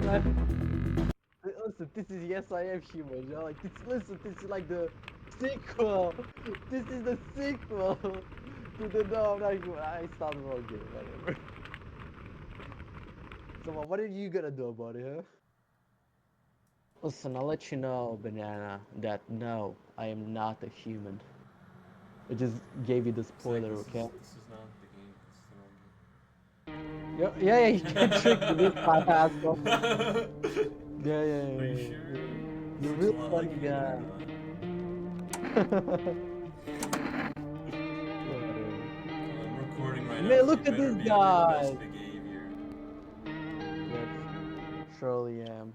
Listen, this is Yes I Am Human, you know? Like, listen, this is like the sequel. This is the sequel to the No, I'm not human. I stopped the wrong game, whatever. So, what are you gonna do about it, huh? Listen, I'll let you know, Banana, that no, I am not a human. I just gave you the Zach, spoiler, this okay? is not the game. This is the wrong Yeah, you can trick me this time, asshole. game. Yeah, yeah, yeah, Are you yeah, sure? yeah. This You're a looks a real lot like funny a human or guy. not? Whatever. I'm recording right now, Man, so you look at better this be on your guy. best behavior. Yes, surely am.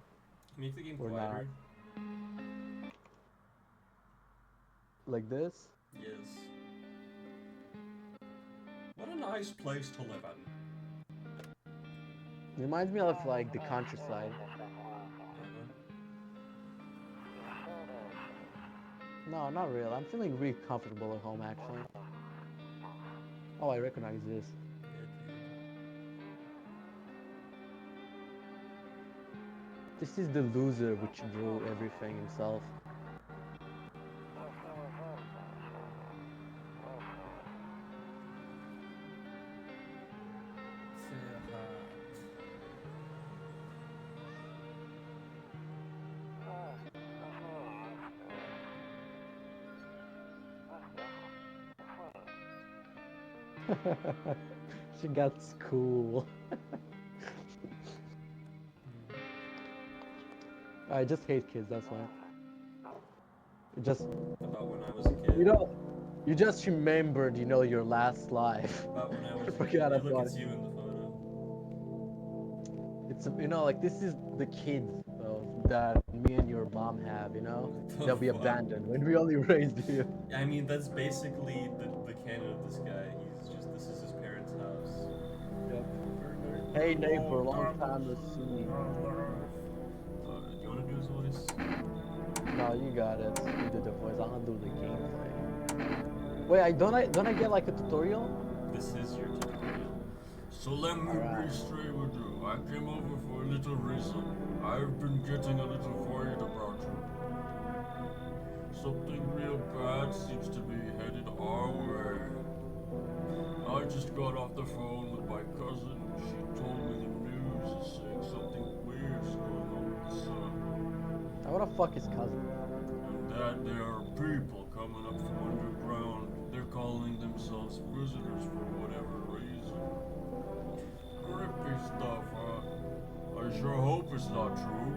Make the game Or not. quieter. Like this? Yes. What a nice place to live in. Reminds me of like the countryside. No, not real. I'm feeling really comfortable at home actually. Oh, I recognize this. Yeah, This is the loser which drew everything himself. She got cool. I just hate kids, that's why. You just, About when I was a you kid. know, you just remembered, your last life. About when I was I a kid. forgot Hey, look, about it. it's you in the photo. It's, like this is the kids that me and your mom have, What They'll be the fuck? abandoned when we only raised you. I mean, that's basically the canon of this guy. This is his parents' house. Yep. Hey Very neighbor, long long time time no see. do you want to do his voice? No, you got it. You did the voice. I'm gonna do the gameplay. Wait, I don't I get like a tutorial? This is your tutorial. So let me be Alright. straight with you. I came over for a little reason. I've been getting a little worried about you. Something real bad seems to be headed our way. I just got off the phone with my cousin. She told me the news is saying something weird's going on with the sun. I wanna fuck his cousin. And that there are people coming up from underground. They're calling themselves visitors for whatever reason. Creepy stuff, huh? I sure hope it's not true.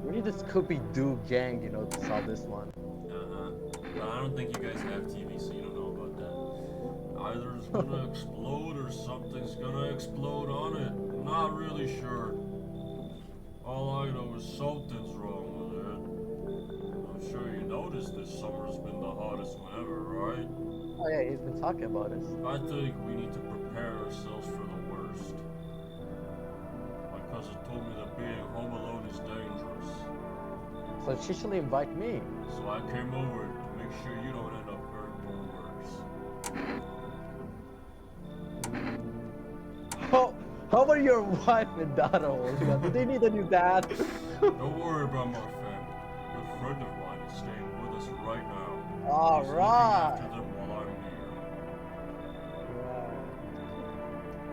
We need a Scooby-Doo gang, to solve this one. Uh-huh. But I don't think you guys have TV, so you don't know about that. Either it's gonna explode or something's gonna explode on it. Not really sure. All I know is something's wrong with it. I'm sure you noticed this summer's been the hottest one ever, right? Oh yeah, he's been talking about this. I think we need to prepare ourselves for the worst. My cousin told me that being home alone is dangerous. So she should invite me. So I came over to make sure you don't end up hurt or worse. How how are your wife and daughter holding up? Do they need a new dad? Don't worry about my family. A good friend of mine is staying with us right now. All He's looking after right. them while I'm here. Right.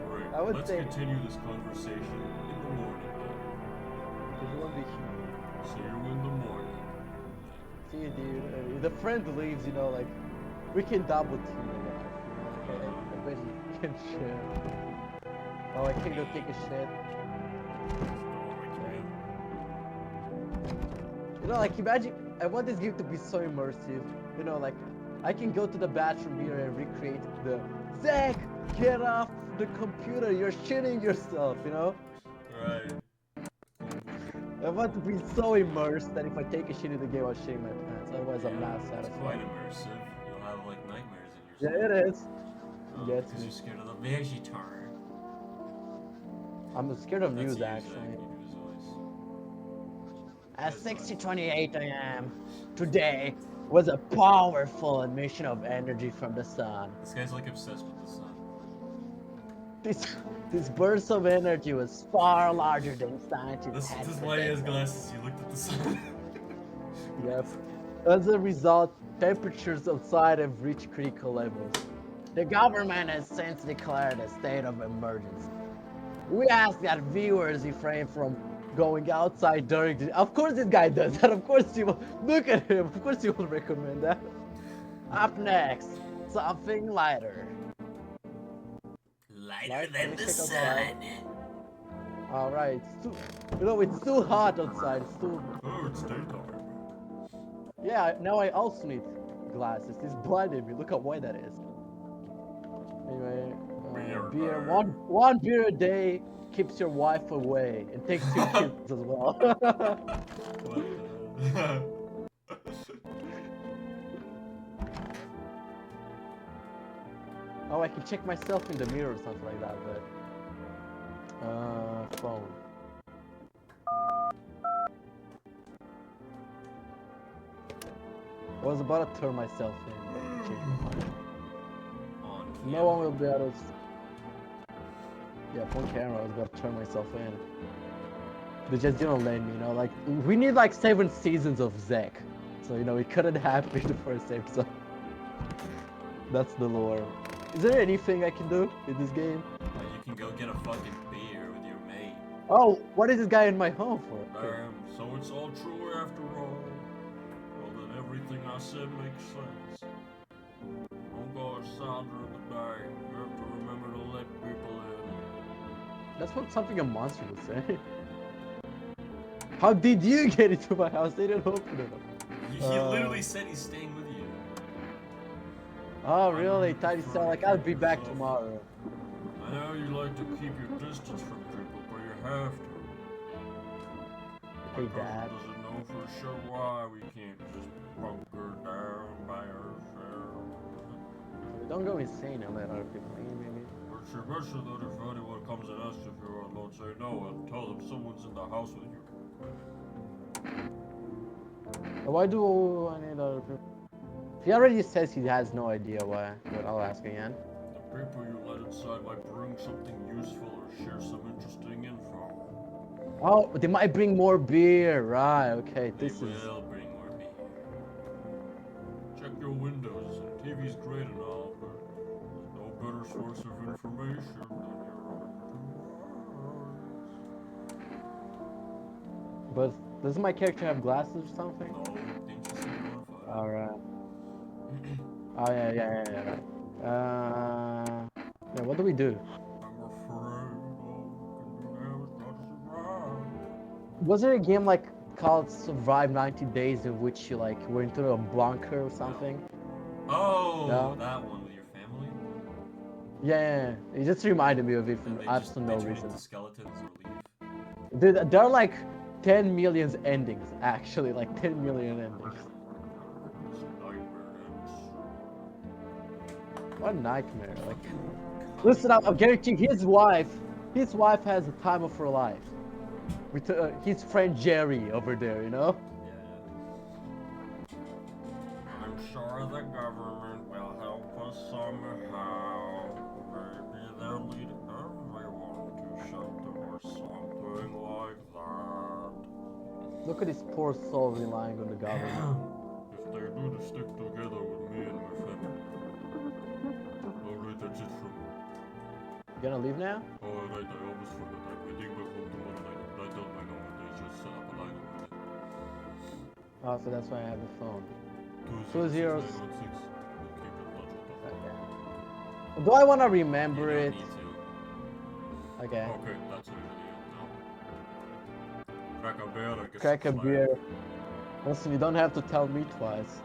Great. I would Let's say continue this conversation in the morning then. because you won't be human. See you in the morning. See you, dude. If the friend leaves, like we can double team your wife. I bet you can share. Oh, I can't go take a shit. Like imagine. I want this game to be so immersive. Like I can go to the bathroom here and recreate the Zach, get off the computer. You're shitting yourself. Right. I want to be so immersed that if I take a shit in the game, I'm shitting my pants. Otherwise, I'm not Yeah, it's quite satisfied. immersive. You'll have like nightmares in your Yeah, sleep. it is. Gets Because me. you're scared of the Vegetar. I'm scared of That's news you, Zach. actually. You do his voice. At That's not 6:28 a.m. today was a powerful emission of energy from the sun. This guy's like obsessed with the sun. This burst of energy was far larger than scientists This had is why he has predicted. glasses. You looked at the sun. Yep. As a result, temperatures outside have reached critical levels. The government has since declared a state of emergency. We ask that viewers refrain from going outside during the. Of course, this guy does that. Of course, he will. Look at him. Of course, he will recommend that. Up next, something lighter. Lighter Can than we the check sun. outside? All right. It's too. It's too hot outside. It's too. Oh, it's daytime. Yeah. Now I also need glasses. It's blinded me. Look how white that is. Anyway, beer. One beer a day keeps your wife away and takes your kids as well. What the? Oh, I can check myself in the mirror or something like that, but phone. I was about to turn myself in. But change my mind. No one will be able to. Yeah, phone camera. I was about to turn myself in. They just didn't let me, like we need like 7 seasons of Zek. So it couldn't happen in the first episode. That's the lore. Is there anything I can do in this game? You can go get a fucking beer with your mate. Oh, what is this guy in my home for? So it's all true after all. Well, then everything I said makes sense. Don't go outside during the day. You have to remember to let people in. That's what something a monster would say. How did you get into my house? They didn't open it. He literally said he's staying with you. Oh, really? Tiny said like, I'll be back tomorrow. I know you like to keep your distance from people, but you have to. Hey, Dad. Doesn't know for sure why we can't just bunker down by ourselves. Don't go insane and let other people in, maybe. But you mentioned that if anyone comes and asks if you're alone, say no and tell them someone's in the house with you. Why do I need other people? He already says he has no idea why, but I'll ask again. The people you let inside might bring something useful or share some interesting info. Oh, they might bring more beer, right? Okay, They will bring more beer. Check your windows. TV's great and all, but there's no better source of information than your own doors. But does my character have glasses or something? No, didn't you see one? Alright. Oh yeah. Yeah, what do we do? I'm afraid Was there a game like called Survive 90 Days in which you were into a bunker or something? Oh, No? that one with your family? Yeah. It just reminded me of it for And absolutely no turn reason. into skeletons or leave. Dude, there are like 10 million endings, actually, like 10 million endings. What a nightmare! Listen up, I'm guaranteeing his wife has the time of her life. With his friend Jerry over there, Yeah. I'm sure the government will help us somehow. Maybe they'll lead everyone to shelter or something like that. Look at this poor soul relying on the government. If they do to stick together with me and my family. Alright, that's it from me. You gonna leave now? Alright, I almost forgot. I'm heading back home tomorrow night. Write down my number. They just set up a line over there. Oh, so that's why I have the phone. 2 2 zeros. 916. We'll keep it logical. Okay. Do I want to remember it? You don't need to. Okay. Okay, that's the video now. Crack a beer, I guess. Crack a beer. Listen, you don't have to tell me twice.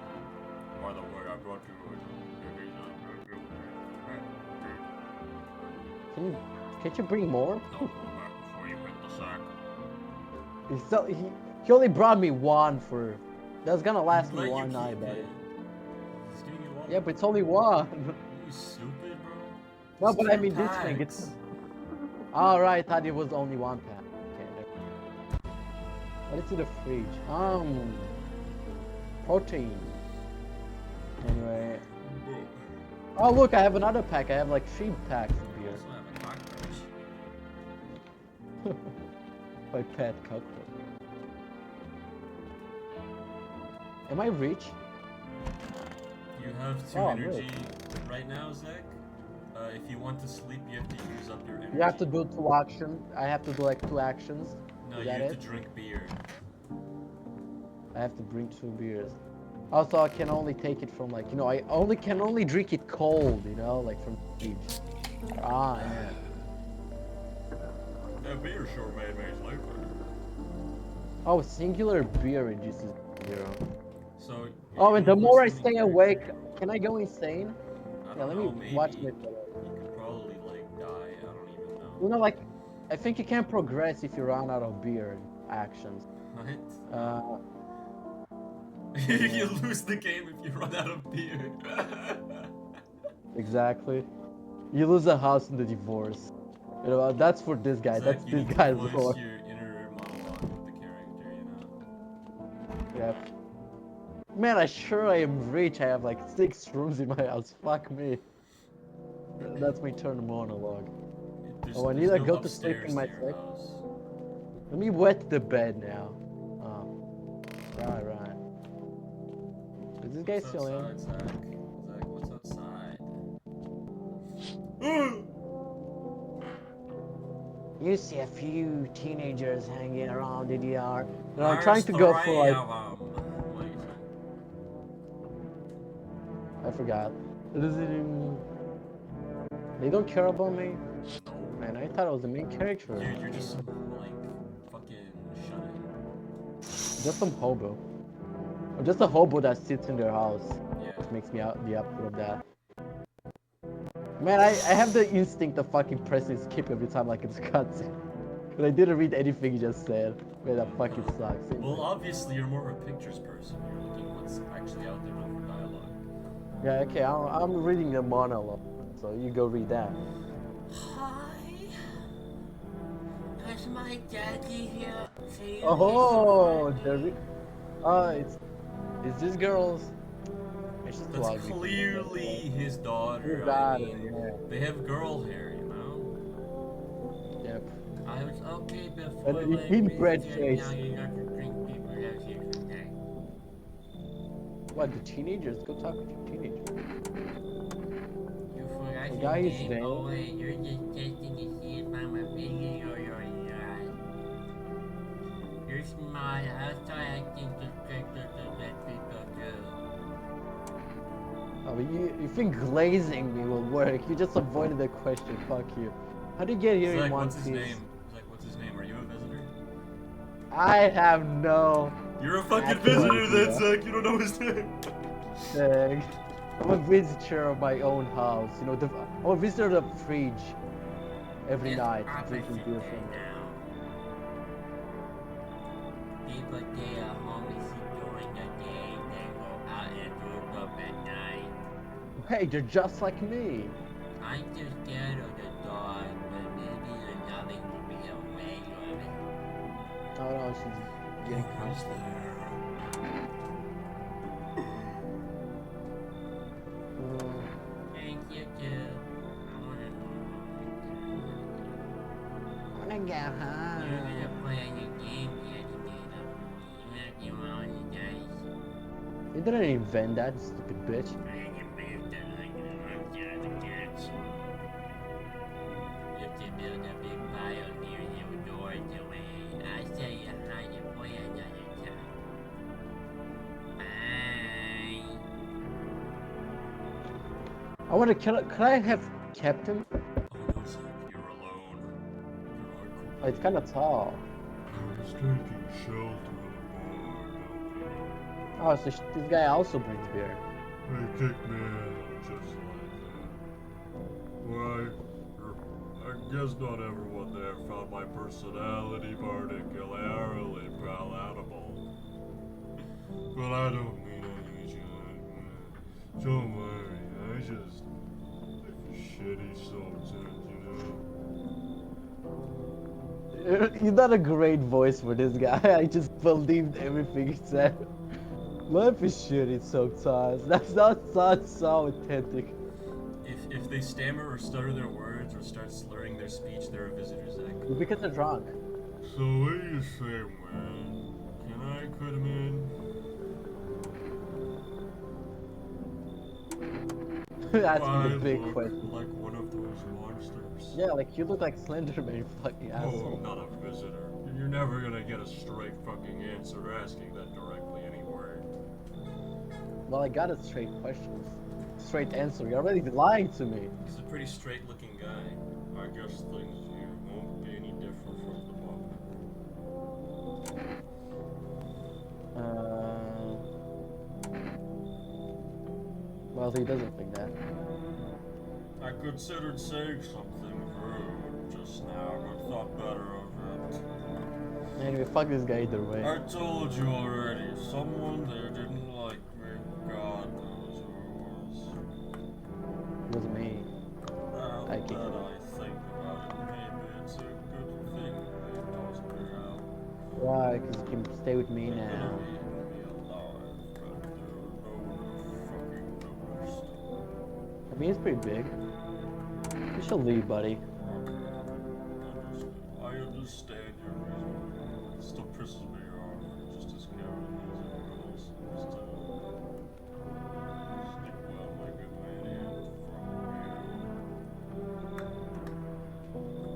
By the way, I brought you Can't you bring more? No, go back before you hit the sack. He only brought me one for. That's gonna last me one night, buddy. He's giving you one. Yeah, but it's only one. You stupid, bro. No, It's but I two mean this thing. packs. It's. Alright, I thought it was only one pack. Okay. What is in the fridge? Protein. Anyway. Oh look, I have another pack. I have like 3 packs of beer. Also have a cocktail. My pet cockroach. Am I rich? You have 2 Oh, energy right now, Zach. If you want to sleep, you have to use up your energy. You have to do 2 actions. I have to do like 2 actions. No, Is you that have it? to drink beer. I have to bring 2 beers. Also, I can only take it from like, I can only drink it cold, like from the beach. Ah, yeah. That beer sure made me sleepy. Oh, singular beer reduces 0. So, Oh, you're and gonna the lose more I how many stay awake, characters? can I go insane? I Yeah, don't let me know, maybe. watch it. You could probably, like, die. I don't even know. Like, I think you can't progress if you run out of beer actions. What? Yeah. You lose the game if you run out of beer. Exactly. You lose a house in the divorce. That's for this guy. Zach, That's you this need to guy's voice lore. your inner monologue with the character, Yep. Man, I am rich. I have like 6 rooms in my house. Fuck me. That's my turn monologue. Oh, I need There's to no go to sleep upstairs in my to your sleep. house. Let me wet the bed now. Right. Is this guy What's still in? outside, Zach? Zach, what's outside? You see a few teenagers hanging around the DR. And I'm trying There's to go for 3 like, of them. What you say? I forgot. They don't care about me. No. Man, I thought I was the main character. Dude, you're just some, like, fucking shut-in. Just some hobo. I'm just a hobo that sits in their house. Yeah. Which makes me the opposite of that. Man, I have the instinct of fucking pressing skip every time like it's cutscene. But I didn't read anything you just said. Man, that fucking sucks. Well, obviously, you're more of a pictures person. You're looking what's actually out there, not for dialogue. Yeah, okay, I'm reading the monologue. So you go read that. Hi. Is my daddy here? Oh, it's this girl's. It's just too That's ugly for me. clearly his daughter. Who's I that? mean, Yeah. they have girl hair, you know? Yep. I was okay before And inbred face. now you got to drink people that here today. What, the teenagers? Go talk with your teenagers. You forgot The your guy is name? vain. Oh wait, you're just testing to see if I'm a bigot or you're not. You're smart. I'll start acting suspicious of that people too. Oh, but you think glazing me will work? You just avoided the question. Fuck you. How do you get here in Zach, one what's his piece? name? Zach, what's his name? Are you a visitor? I have no. You're a fucking actual visitor then, idea. Zach. You don't know his name. Dang. I'm a visitor of my own house. I'm a visitor of the fridge every It's night, opposite drinking beer day from it. now. People stay at home and sleep during the day, then go out and do up at night. Hey, they're just like me. I'm too scared of the dog, but maybe another will be away of it. Oh no, she's getting comfortable. Thank you too. I wanna go home. You're gonna play on your game yet, Nina. You're not gonna roll the dice. You didn't invent that, stupid bitch. I can move the the cats. You have to build a big pile near your doors away. I'll show you how to play another time. Bye. I wonder, could I have kept him? Oh no, Zach, you're alone. Oh, it's kind of tall. He's taking shelter Oh, so this guy also brings beer. They kicked me out just like that. Why? I guess not everyone there found my personality particularly palatable. But I don't mean any don't worry, I just shitty sometimes, He's not a great voice for this guy. I just believed everything he said. Life is shitty sometimes. That sounds so authentic. If they stammer or stutter their words, words or start slurring their speech, they're a visitor's egg. Because they're drunk. So what do you say, man? Can I come in? Asking the I big look question. like one of those monsters. Yeah, like you look like Slenderman, you fucking Oh, asshole. I'm not a visitor. You're never gonna get a straight fucking answer asking that directly anywhere. Well, I got a straight question. Straight answer. You're already lying to me. He's a pretty straight looking guy. I guess things here won't be any different from the moment. Well, he doesn't think that. I considered saying something rude just now, but thought better of it. Anyway, fuck this guy either way. I told you already, someone there didn't like me. God knows who It was me. it was. Now I that kicked him. I think about it, maybe it's a good thing they tossed me out. Why? Because you can stay with me They could now. have eaten me alive, but no one fucking noticed. I mean, it's pretty big. You should leave, buddy. I understand your reason. It still pisses me off, just as cowardly as everyone else. Still, sleep well, my good man,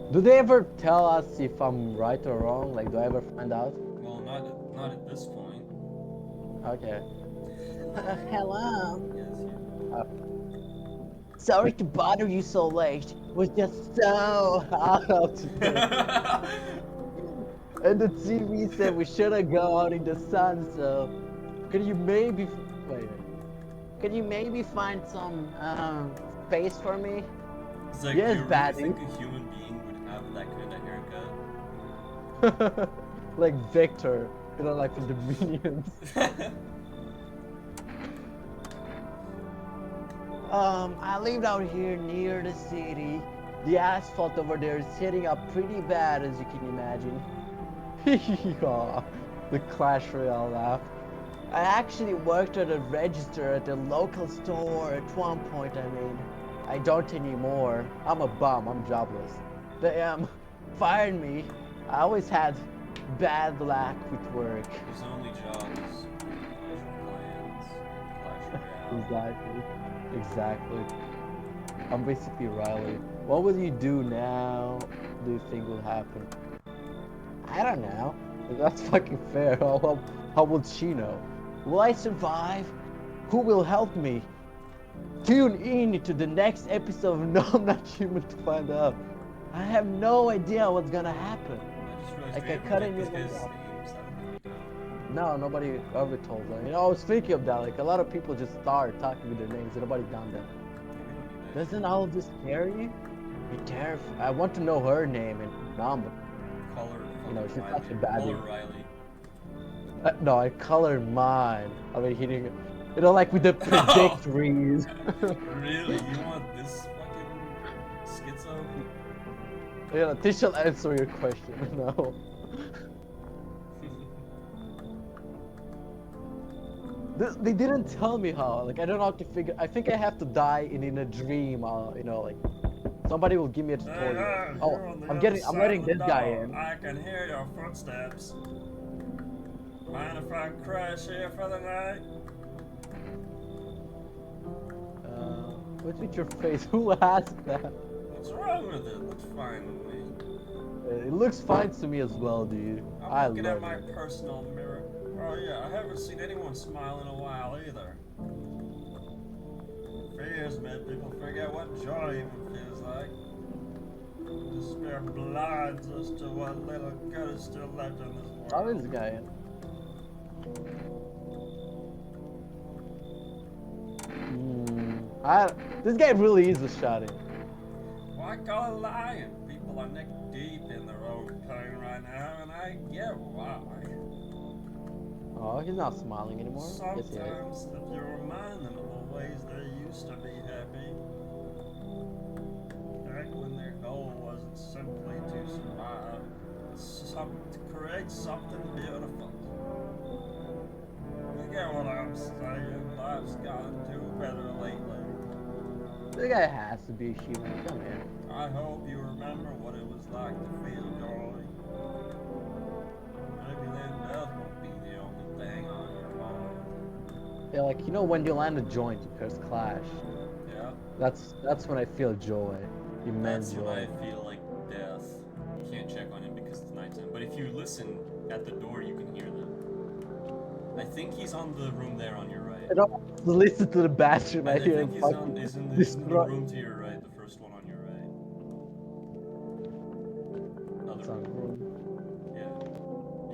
from Do they ever tell us if I'm right or wrong? Like, do I ever find out? you. Well, not at this point. Okay. Hello. Yes, you. Sorry to bother you so late. Was just so hot today. And the TV said we shouldn't go out in the sun, so could you maybe wait? Could you maybe find some space for me? It's like, Yes, you really Batty. think a human being would have that kind of haircut? Like Victor, you know, like from the Minions. I lived out here near the city. The asphalt over there is hitting up pretty bad, as you can imagine. Aw, the Clash Royale laugh. I actually worked at a register at the local store at one point, I mean. I don't anymore. I'm a bum, I'm jobless. They fired me. I always had bad luck with work. His only job is Clash of Clans, Clash Royale. Exactly. I'm basically Riley. What will you do now? Do you think will happen? I don't know. That's fucking fair. How would she know? Will I survive? Who will help me? Tune in to the next episode of No, I'm Not Human to find out. I have no idea what's gonna happen. I just realized Like, we I haven't cut got in these your guys' mouth. names. I don't think we do. No, nobody ever told them. You know, I was thinking of that. Like, a lot of people just start talking with their names and nobody's done that. Yeah, we don't need that. Doesn't all of this scare you? Be careful. I want to know her name and number. Call her You know, she's Riley. such a baddie. Call her Riley. No, I colored mine. I mean, hitting, you know, like with the predict reads. Really? You want this fucking schizo? You know, this shall answer your question. No. They didn't tell me how. Like, I don't know how to figure. I think I have to die in a dream. You know, like somebody will give me a tutorial. Oh, I'm letting this guy in. I can hear your footsteps. Mind if I crash here for the night? What's with your face? Who asked that? What's wrong with it? Looks fine with me. It looks fine to me as well, dude. I I'm looking love at my it. personal mirror. Oh yeah, I haven't seen anyone smile in a while either. Fears made people forget what joy even feels like. Despair blinds us to what little good is still left in this world. How is this guy in? This guy really is a shotty. Why call it lying? People are neck deep in their own pain right now, and I get why. Oh, he's not smiling anymore. Yes, he is. Sometimes, if you remind them of the ways they used to be happy, back when their goal wasn't simply to survive, to create something beautiful. You get what I'm saying? Life's gotten too better lately. This guy has to be human. Come here. I hope you remember what it was like to feel joy. Maybe then death won't be the only thing on your mind. Yeah, like, you know, when you land a joint, you press clash. Yeah, That's when I feel joy. Immense that's when I joy. feel like death. You can't check on him because it's nighttime. But if you listen at the door, you can hear them. I think he's on the room there on your right. I don't listen to the bathroom. I I hear him think he's on fucking he's in the destroy. room to your right, the first one on your right. Other It's on room. room. Yeah.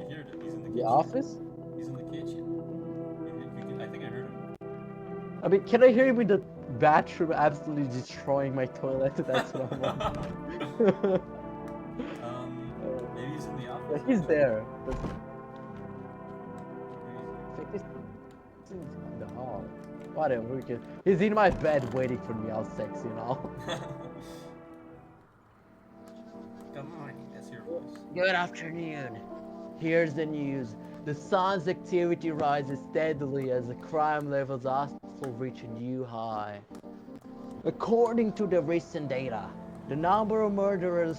You heard it. He's in the The kitchen. office? He's in the kitchen. I think I heard him. I mean, can I hear him in the bathroom absolutely destroying my toilet? That's what I'm wondering. Maybe he's in the Yeah, office he's actually. there. Where I think he's in the hall. Whatever, we can. He's in my bed waiting for me, all sexy and all. is he? Good morning. That's your voice. Good afternoon. Here's the news. The sun's activity rises steadily as the crime levels also reach a new high. According to the recent data, the number of murderers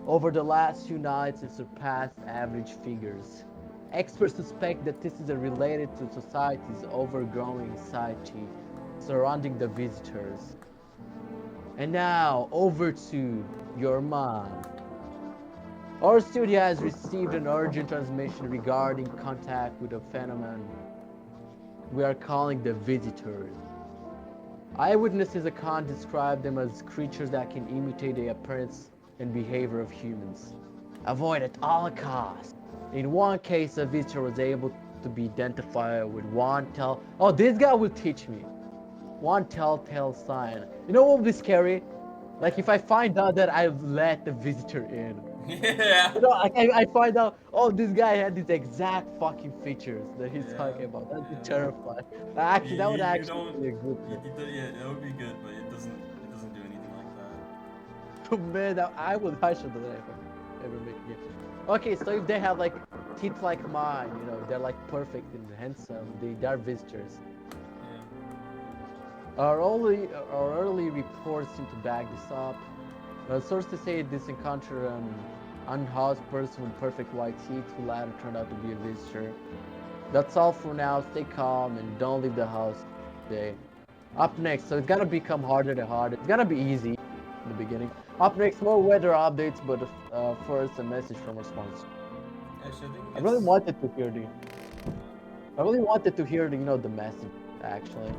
over the last few nights has surpassed average figures. Experts suspect that this is related to society's overgrowing anxiety surrounding the visitors. And now, over to your mom. Our studio has received an urgent transmission regarding contact with a phenomenon we are calling the visitors. Eyewitnesses account describe them as creatures that can imitate the appearance and behavior of humans. Avoid at all costs. In one case, a visitor was able to be identified with oh, this guy will teach me. One telltale sign. You know what would be scary? Like if I find out that I've let the visitor in. Yeah. You know, I find out, oh, this guy had these exact fucking features that he's Yeah. talking about. That'd be Yeah. terrifying. Actually, that would You actually don't. be a good thing. Yeah, that would be good, but it doesn't do anything like Man, I should do that if I ever make it. Okay, so if they have like teeth like mine, you know, they're like perfect and handsome, they're visitors. that. Our early reports seem to back this up. Sources say this encounter an unhoused person with perfect white teeth who later turned out to be a visitor. That's all for now. Stay calm and don't leave the house today. Up next, so it's gonna become harder and harder. It's gonna be easy in the beginning. Up next, more weather updates, but first a message from our sponsor. Actually, I think I really wanted to hear the. I really wanted to hear the, you know, the message. Actually,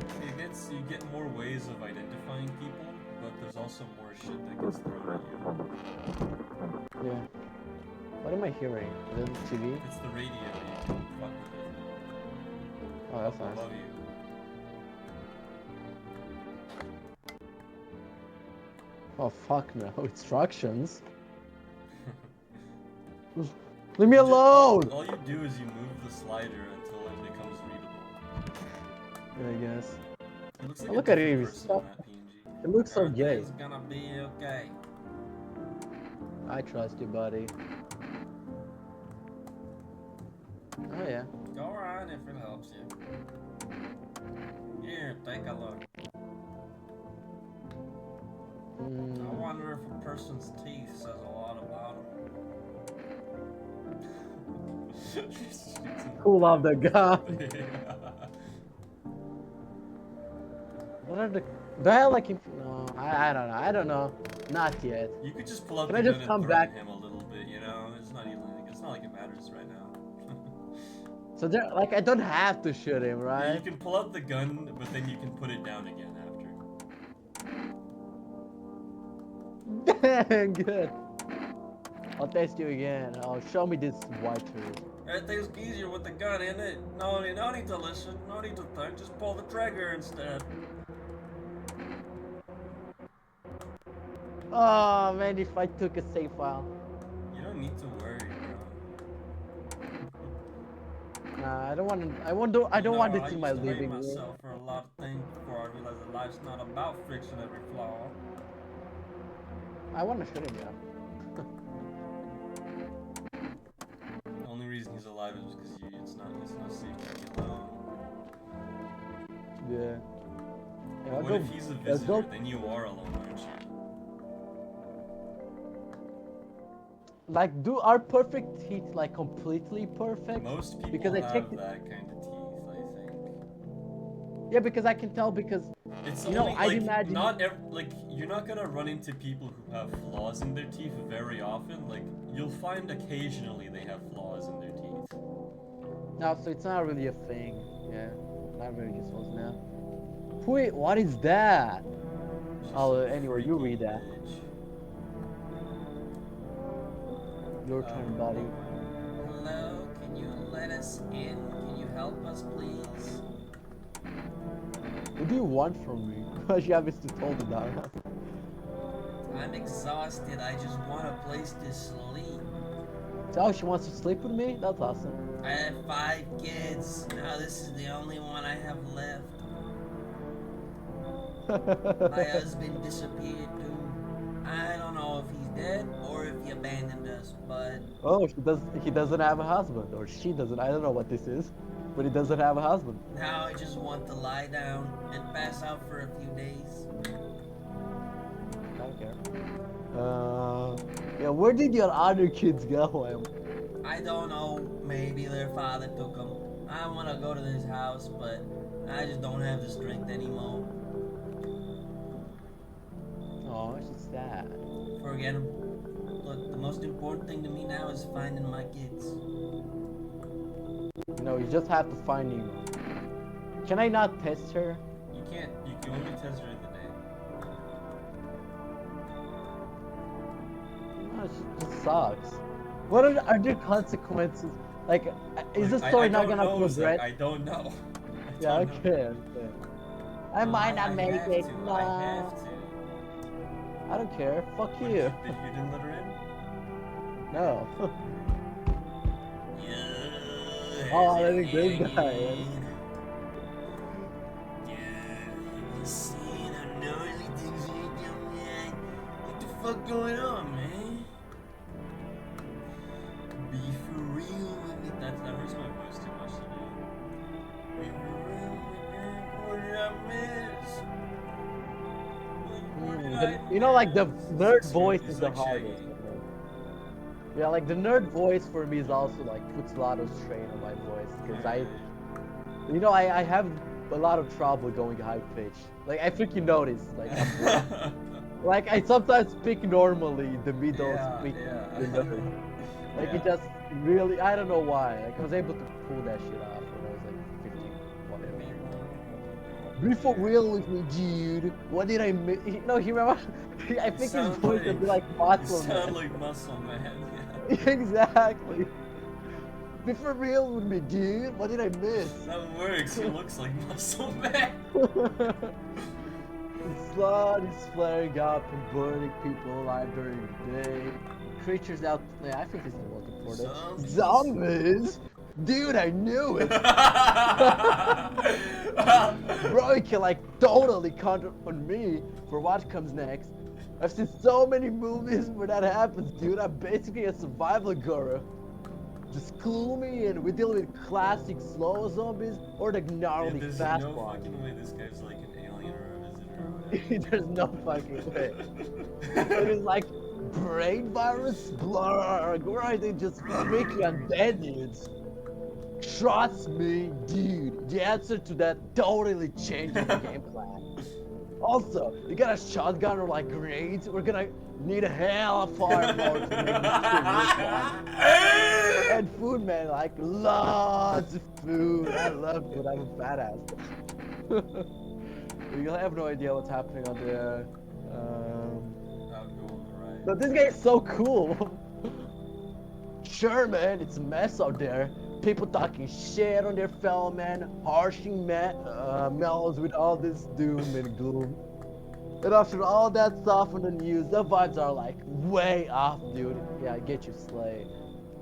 you get more ways of identifying people, but there's also more shit that gets thrown at you. yeah. What am I hearing? Is it the TV? It's the radio. You can fuck with it. Oh, that's Up nice. above you. Oh fuck no! Instructions. Leave me alone. All you do is you move the slider until it becomes readable. I guess. It looks like Look a at it. different He's person so, in that PNG. it looks so gay. Everything's gonna be okay. I trust you, buddy. Oh yeah. Go on if it helps you. Here, take a look. I wonder if a person's teeth says a lot about them. Cool off the gun. What are the? Do I have like? No, I don't know. I don't know. Not yet. You could just pull out Can the I just gun come and threaten back? him a little bit, you know? It's not like it matters right now. So there, like, I don't have to shoot him, Yeah, you right? can pull out the gun, but then you can put it down again after. Dang, good. I'll test you again. Oh, show me this white turd. Everything's easier with the gun, isn't it? No need to listen, no need to think, just pull the trigger instead. Oh man, if I took a save file. You don't need to worry, bro. Nah, I don't want to. I don't want this in my I used to hate living room. myself for a lot of things before I realized that life's not about fixing every flaw. I want to shoot him, yeah. The only reason he's alive is because it's not safe to be alone. Yeah. What if he's a visitor? Then you are alone, aren't you? Like, do our perfect teeth like completely perfect? Most people Because I checked have it. that kind of teeth, I think. Yeah, because I can tell because It's you know only I'd like imagine. like you're not gonna run into people who have flaws in their teeth very often. Like you'll find occasionally they have flaws in their teeth. No, so it's not really a thing. Yeah, not very useful now. Wait, what is that? It's just Oh, some anyway, you freaky read that. bitch. Your turn, buddy. Hello, can you let us in? Can you help us, please? What do you want from me? She obviously told you that. I'm exhausted. I just want a place to sleep. So she wants to sleep with me? That's awesome. I have 5 kids. Now this is the only one I have left. My husband disappeared too. I don't know if he's dead or if he abandoned us, but Oh, he doesn't have a husband, or she doesn't. I don't know what this is, but he doesn't have a husband. now I just want to lie down and pass out for a few days. I don't care. Yeah, where did your other kids go? I don't know, maybe their father took them. I want to go to this house, but I just don't have the strength anymore. Oh, she's sad. Forget them. Look, the most important thing to me now is finding my kids. You know, you just have to find Nemo. Can I not test her? You can't, you can only test during the day. No, she just sucks. What are the consequences? Like, is Like, the story I not don't gonna know, Zach. progress? I don't know. I Yeah, don't know. okay, okay. I might not I make have it. to. No, I have to. I don't care. Fuck What, you. you didn't let her in? No. Yeah, Oh, let me this guy. Dude, you seen how gnarly things are doing, man? What the fuck going on, man? Be for real with me. That hurts my voice too much to do. Be for real with me. What did I miss? What did I You know, like the nerd voice He's is the like Shaggy. hardest. For me. Yeah, like the nerd voice for me is also like puts a lot of strain on my voice because you know, I have a lot of trouble going high pitch. Like I think you notice, like I sometimes speak normally in the middle of Yeah, speaking yeah. the nerd. Like it Yeah. just really, I don't know why. Like I was able to pull that shit off when I was like 15, whatever. Be for real with me, dude. What did I miss? You know, he remember? I You think his sound voice would be like Muscle sound Man. like Muscle Man. Exactly. Be for real with me, dude. What did I miss? That works. He looks like Muscle Man. The sun is flaring up and burning people alive during the day. Creatures out there. I think this is the most important. Zombies? Dude, I knew it. Bro, you can like totally count on me for what comes next. I've seen so many movies where that happens, dude. I'm basically a survival guru. Just clue me in. We deal with classic slow zombies or the gnarly There's fast no ones. fucking way this guy's like an alien or a visitor or whatever. There's no fucking way. It is like brain virus, blur, or are they just freaky undead dudes? Trust me, dude. The answer to that totally changes the game plan. Also, you got a shotgun or like grenades? We're gonna need a hell of firepower to make this shit worthwhile. And food, man, like lots of food. I love food. I'm a badass. You have no idea what's happening on there. I'll go on the right. But this guy is so cool. Sure, man, it's a mess out there. People talking shit on their fellow man, harshing mellows with all this doom and gloom. And after all that stuff on the news, the vibes are like way off, dude. Yeah, I get you, Slay.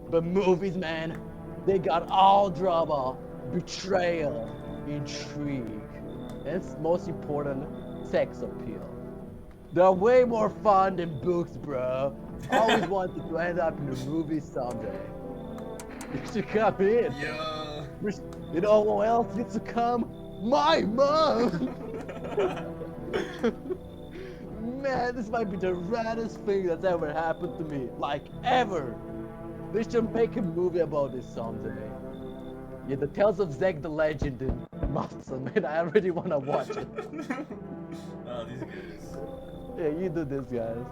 But movies, man, they got all drama, betrayal, intrigue, and most important, sex appeal. They're way more fun than books, bro. Always wanted to end up in a movie someday. You should come in. Yeah. You know who else needs to come? My mom! Man, this might be the raddest thing that's ever happened to me. Like, ever. They should make a movie about this someday. Yeah, the Tales of Zeg the Legend in Muscle, man. I already want to watch it. Oh, these guys. Yeah, you do this, guys.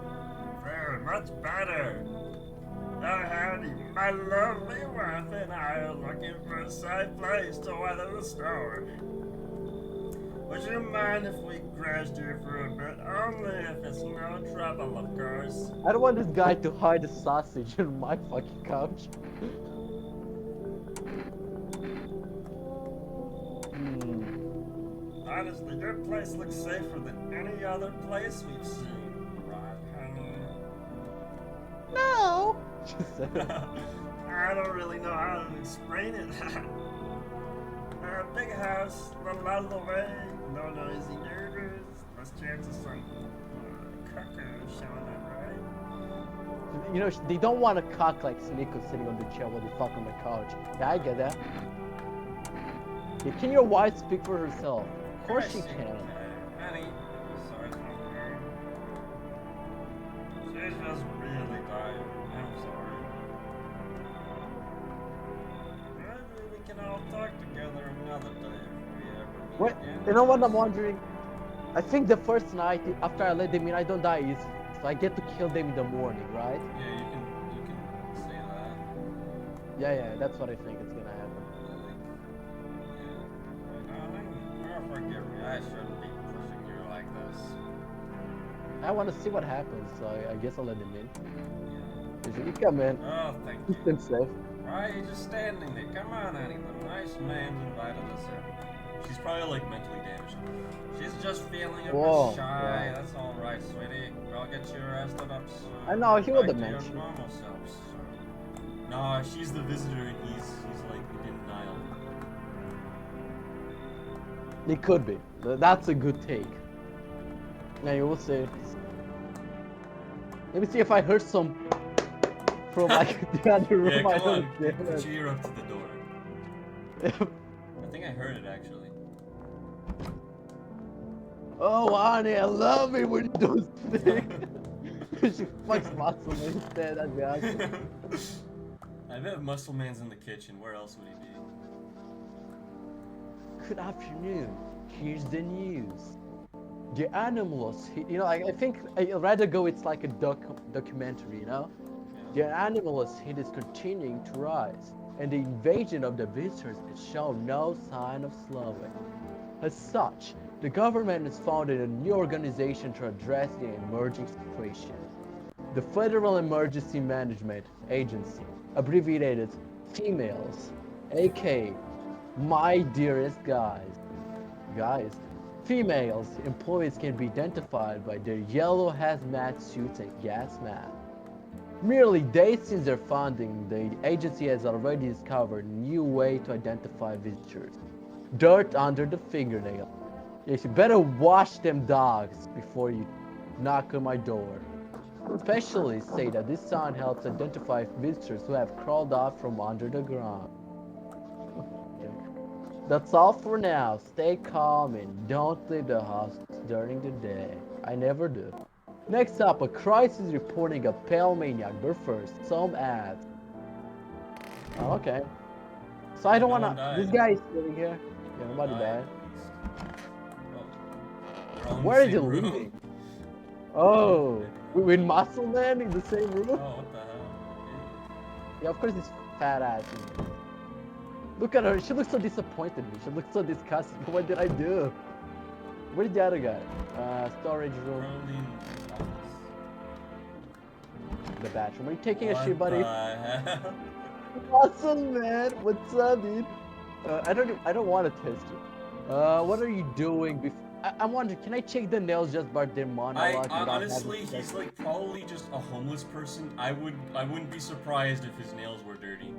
Very much better. Oh, howdy, my lovely wife and I are looking for a safe place to weather the storm. Would you mind if we crashed here for a bit? Only if it's no trouble, of course. I don't want this guy to hide a sausage on my fucking couch. Honestly, your place looks safer than any other place we've seen, right, honey? No! She said. I don't really know how to explain it. Big house, little out of the way, no noisy neighbors, less chance of some cuckoo showing up, right? You know, they don't want a cock like Sneeko sitting on the chair while they fuck on the couch. Yeah, I get that. Yeah, can your wife speak for herself? Of course she can. Honey, sorry for her. She's just really tired. I'm sorry. Maybe we can all talk together another day if we ever meet Wait, again. you know what I'm wondering? I think the first night after I let them in, I don't die easy. So I get to kill them in the morning, right? Yeah, you can say that. Yeah, that's what I think is gonna happen. Forgive me, I shouldn't be pushing you like this. I want to see what happens, so I guess I'll let them in. Yeah. You come in. Oh, thank Keep you. them safe. Why are you just standing there? Come on, honey. The nice man's invited us in. She's probably like mentally damaged. She's just feeling a Whoa, bit shy. yeah. That's all right, sweetie. I'll get you rested up soon. I know, he would Back have to your mentioned. normal self soon. No, she's the visitor and he's like in denial. It could be. That's a good take. Now you will see. Let me see if I heard some from like the other room. Yeah, I come on. don't Put know. your ear up to the door. I think I heard it actually. Oh, honey, I love it when you do this thing. She fucks muscle instead. That'd be awesome. I bet Muscle Man's in the kitchen. Where else would he be? Good afternoon. Here's the news. The animals, you know, I think I'd rather go. It's like a documentary, you know. Yeah. The animalist heat is continuing to rise, and the invasion of the visitors has shown no sign of slowing. As such, the government has founded a new organization to address the emerging situation. The Federal Emergency Management Agency, abbreviated FEMAILS, aka My Dearest Guys. Females employees can be identified by their yellow hazmat suits and gas masks. Merely days since their founding, the agency has already discovered a new way to identify visitors. Dirt under the fingernail. Yes, you better wash them dogs before you knock on my door. Specialists say that this sound helps identify visitors who have crawled out from under the ground. That's all for now. Stay calm and don't leave the house during the day. I never do. Next up, a crisis reporting a pale maniac, but first, some ads. Oh, okay. So I don't No one wanna. died. This guy is sitting here. Yeah, nobody Died, died. at least. They're all in Where the is same it room. leading? Oh, with Muscle Man in the same room? Oh, what the hell? Yeah, of course this fat ass. Look at her. She looks so disappointed. She looks so disgusted. What did I do? Where's the other guy? Storage room. Probably in his office. The bathroom. Are you taking a What shit, buddy? the hell? Awesome, man. What's up, dude? I don't want to test you. What are you doing? I'm wondering. Can I check the nails just by their monologue? without Honestly, having to he's check? like probably just a homeless person. I wouldn't be surprised if his nails were dirty.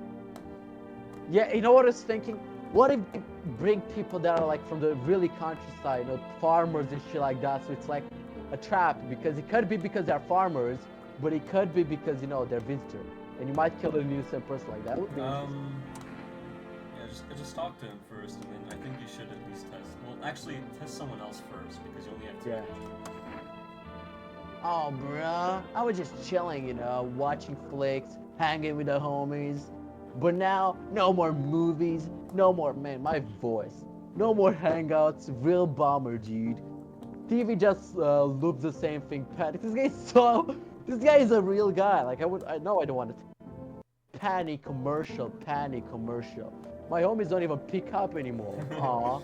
Yeah, you know what I was thinking? What if they bring people that are like from the really countryside, you know, farmers and shit like that? So it's like a trap because it could be because they're farmers, but it could be because you know they're visitors, and you might kill an innocent person like that. Would be interesting. Yeah, just talk to him first, and then I think you should at least test. Well, actually, test someone else first because you only have two. Yeah. Oh, bruh. I was just chilling, watching flicks, hanging with the homies. But now, no more movies, no more, man, my voice. No more hangouts, real bummer, dude. TV just loops the same thing. Panic. This guy is a real guy. Like I know I don't want to. Panic commercial, panic commercial. My homies don't even pick up anymore. Aw.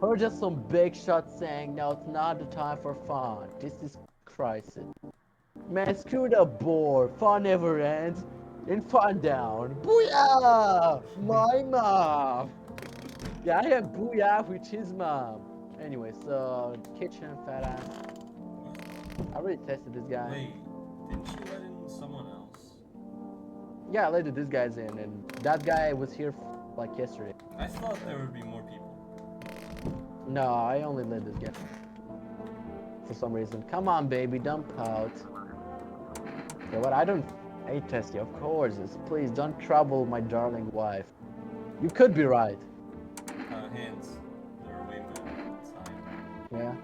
Or just some big shot saying, no, it's not the time for fun. This is crisis. Man, screw the board. Fun never ends. And fun down. Booyah! My mom! Yeah, I have Booyah with his mom. Anyway, so, kitchen, fat ass. I already tested this guy. Wait, didn't you let in someone else? Yeah, I let this guy's in, and that guy was here like yesterday. I thought there would be more people. No, I only let this guy. For some reason. Come on, baby, don't pout. Yeah, but I test you, of course. Please don't trouble my darling wife. You could be right. Hands. They're way better. It's fine. Yeah.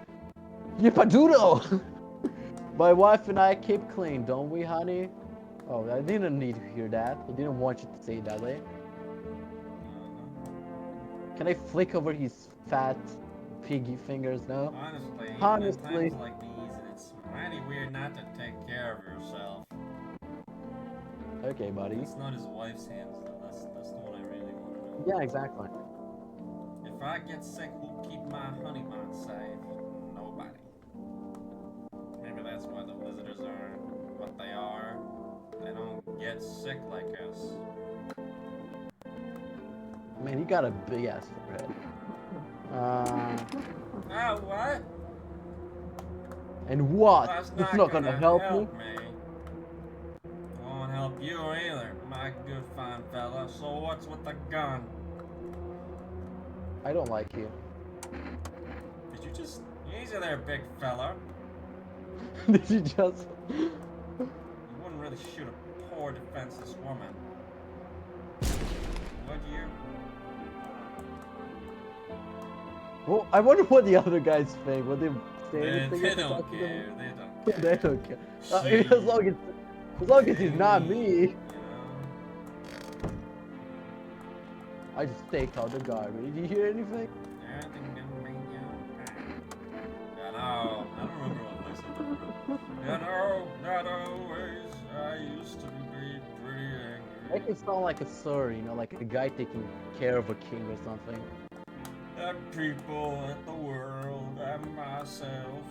Yipadoodle! My wife and I keep clean, don't we, honey? Oh, I didn't need to hear that. I didn't want you to say it that way. Can I flick over his fat, piggy fingers now? Honestly, in times like these, it's mighty weird not to take care of yourself. Okay, buddy. It's not his wife's hands, though. That's the one I really want to know. Yeah, exactly. If I get sick, who'll keep my honey bun safe? Nobody. Maybe that's why the visitors are what they are. They don't get sick like us. Man, you got a big ass forehead. What? And what? That's It's not gonna help me. Won't help you either, my good fine fella. So what's with the gun? I don't like you. Did you just... Easy there, big fella. Did you just... You wouldn't really shoot a poor defenseless woman. Would you? Well, I wonder what the other guys think. Would they say anything? They don't care. They don't care. They don't care. As long as he's not me. You know? I just take out the garbage. Did you hear anything? I know. I don't remember what they said. You know, not always. I used to be pretty angry. Make it sound like a story, like a guy taking care of a king or something. At people, at the world, at myself.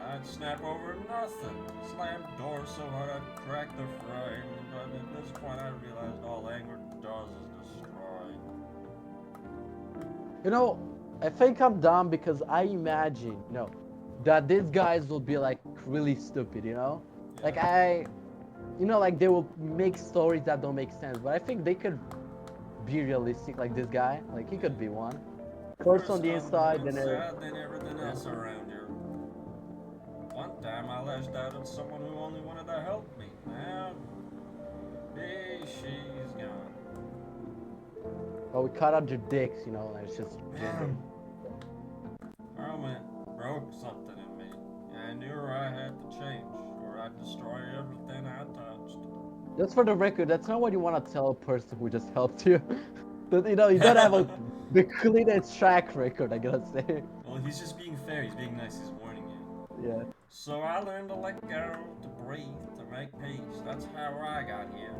I'd snap over nothing. Slam doors so hard I'd crack the frame. But at this point I realized all anger does is destroy. I think I'm dumb because I imagine, that these guys will be like really stupid, Like like they will make stories that don't make sense, but I think they could be realistic like this guy. Like he could be one. First on the inside, then everything else around you. One time I lashed out at someone who only wanted to help me. Now, she's gone. Oh, we cut out your dicks, and it's just gender. Roman broke something in me. I knew I had to change, or I'd destroy everything I touched. Just for the record, that's not what you want to tell a person who just helped you. But, you gotta have the cleanest track record, I gotta say. Well, he's just being fair. He's being nice. He's warning you. Yeah. So I learned to let go, to breathe, to make peace. That's how I got here.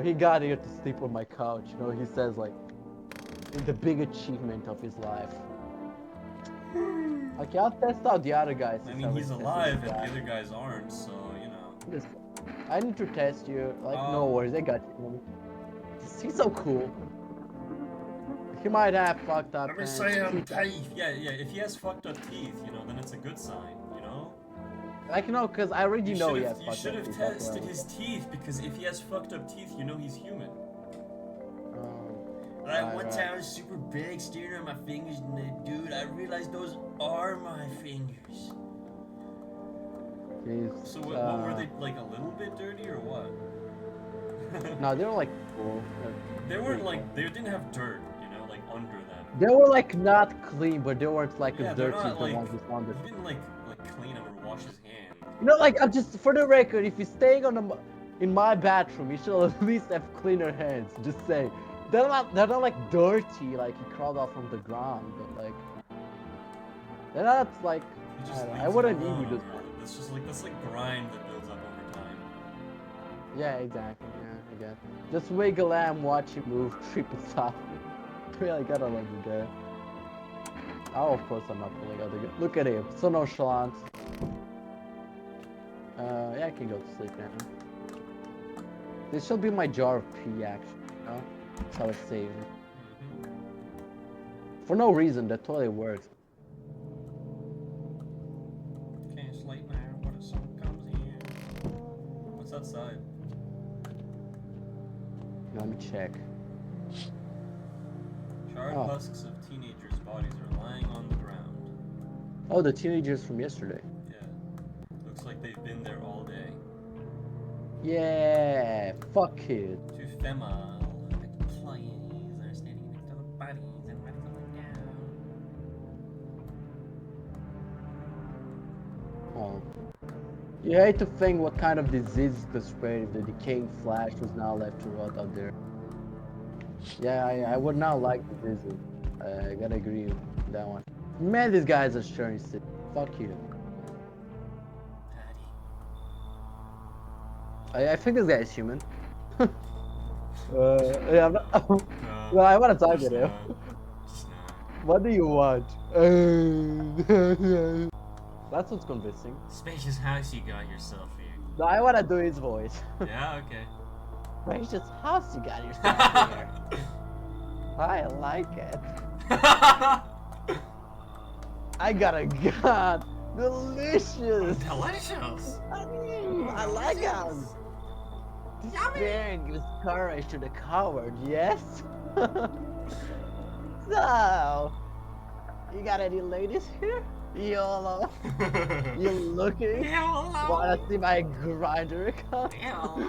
He got here to sleep on my couch. He says like, it's the big achievement of his life. Okay, I'll test out the other guys. I mean, he's alive and the other guys aren't, so, I need to test you. Like, no worries, I got you. He's so cool. He might have fucked up. Let me say teeth. Yeah, if he has fucked up teeth, then it's a good sign, Like, because I already know he has fucked up teeth. You should have tested his teeth, because if he has fucked up teeth, he's human. One time I was super big, staring at my fingers, and dude, I realized those are my fingers. Jeez, so what were they, like a little bit dirty or what? No, they were like cool. They weren't like, they didn't have dirt, like under them. They were like not clean, but they weren't like Yeah, as they're dirty as not the like. ones we found. He didn't like clean him or wash his hands. You know, like I'm just for the record, if you're staying in my bathroom, you should at least have cleaner hands. Just say they're not like dirty, like he crawled out from the ground, but like they're not like He just I leaves it wouldn't alone. even just. It's just like that's like grime that builds up over time. Yeah, exactly. Yeah, I guess. Just wiggle and watch him move, trip aside. Really gotta love the guy. Oh, of course I'm not pulling out the gun. Look at him, so nonchalant. Yeah, I can go to sleep now. This should be my jar of pee, actually. You know? That's how it saves me. For no reason, that totally works. Can't sleep now. What if someone comes in? What's outside? Let me check. Charred Oh. husks of teenagers' bodies are lying on the ground. Oh, the teenagers from yesterday. Yeah. Looks like they've been there all day. Yeah, fuck it. Two female employees are standing next to the bodies and letting them down. Oh. You hate to think what kind of disease could spread if the decaying flesh was now left to rot out there. Yeah, I would not like the disease. I gotta agree with that one. Man, these guys are sure sick. Fuck you. I think this guy is human. Yeah, I'm not, well, I want to talk to him. What do you want? That's what's convincing. Spacious house you got yourself here. No, I want to do his voice. Yeah, okay. Gracious house you got yourself here. I like it. I got a gun. Delicious. Delicious. I like it. Despair gives courage to the coward, yes? So, you got any ladies here? YOLO. You looking? YOLO. Wanna see my grinder account? YOLO.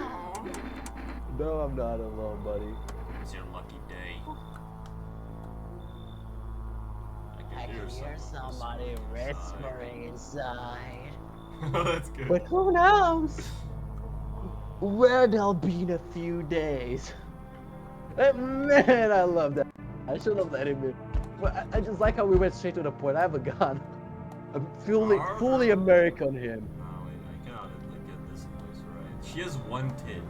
No, I'm not alone, buddy. It's your lucky day. I can hear somebody whispering inside. That's good. But who knows where they'll be in a few days. Man, I love that. I should have let him in. But I just like how we went straight to the point. I have a gun. I'm fully American him. Oh, wait, I cannot get this voice right. She has one tit.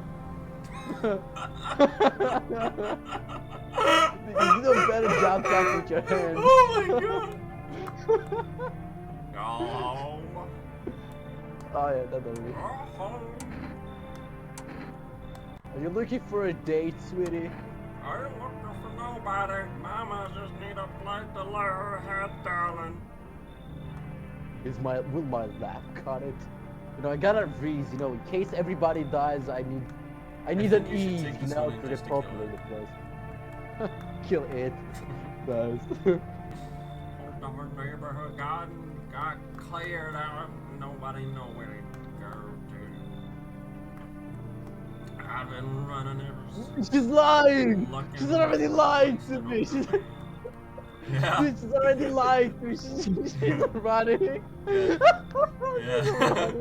You do a better job talking with your hands. Oh my god! Go home. Oh yeah, that does it. Go home. Are you looking for a date, sweetie? I ain't looking for nobody. Mama just need a place to lay her head, darling. Will my laugh cut it? You know, I gotta freeze. You know, in case everybody dies, I need an think you should ease, take you this know, one to just to kill repopulate it. the place. Kill it. Nice. Our neighborhood got cleared out. Nobody know where to go to. I've been running ever since. She's lying! Looking She's already lied to for me! She's, Yeah. she's already lied to me! She's running! Yeah.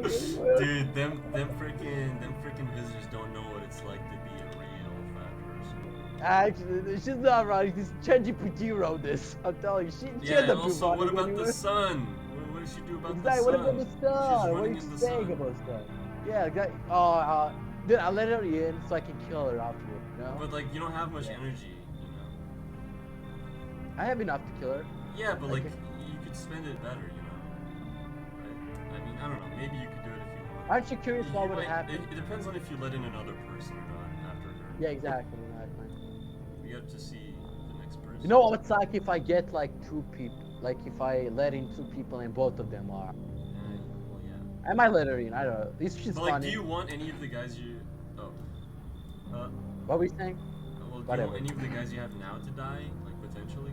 She's running. Dude, them freaking visitors don't know what it's like to be a real fat person. Actually, she's not running. This ChatGPT wrote this. I'm telling you, she Yeah, ended and up also, what running about anywhere. the sun? What does she do about Exactly, the what sun? about the sun? She's What are running you in the saying sun. about sun? Yeah, exactly. Oh, dude, I let her in so I can kill her afterward, you know? But like, you don't have much energy, you know. I have enough to kill her. Yeah, but like, Okay. you could spend it better, you know. Right? I mean, I don't know. Maybe you could do it if you want. Aren't you curious what would might- happen? It depends on if you let in another person or not after her. Yeah, exactly. You have to see the next person. You know what would suck if I get like 2 people? Like if I let in 2 people and both of them are. Well, yeah. I might let her in. I don't know. This shit's But like, funny. do you want any of the guys you? Oh. What were you saying? Well, do you Whatever. want any of the guys you have now to die, like potentially?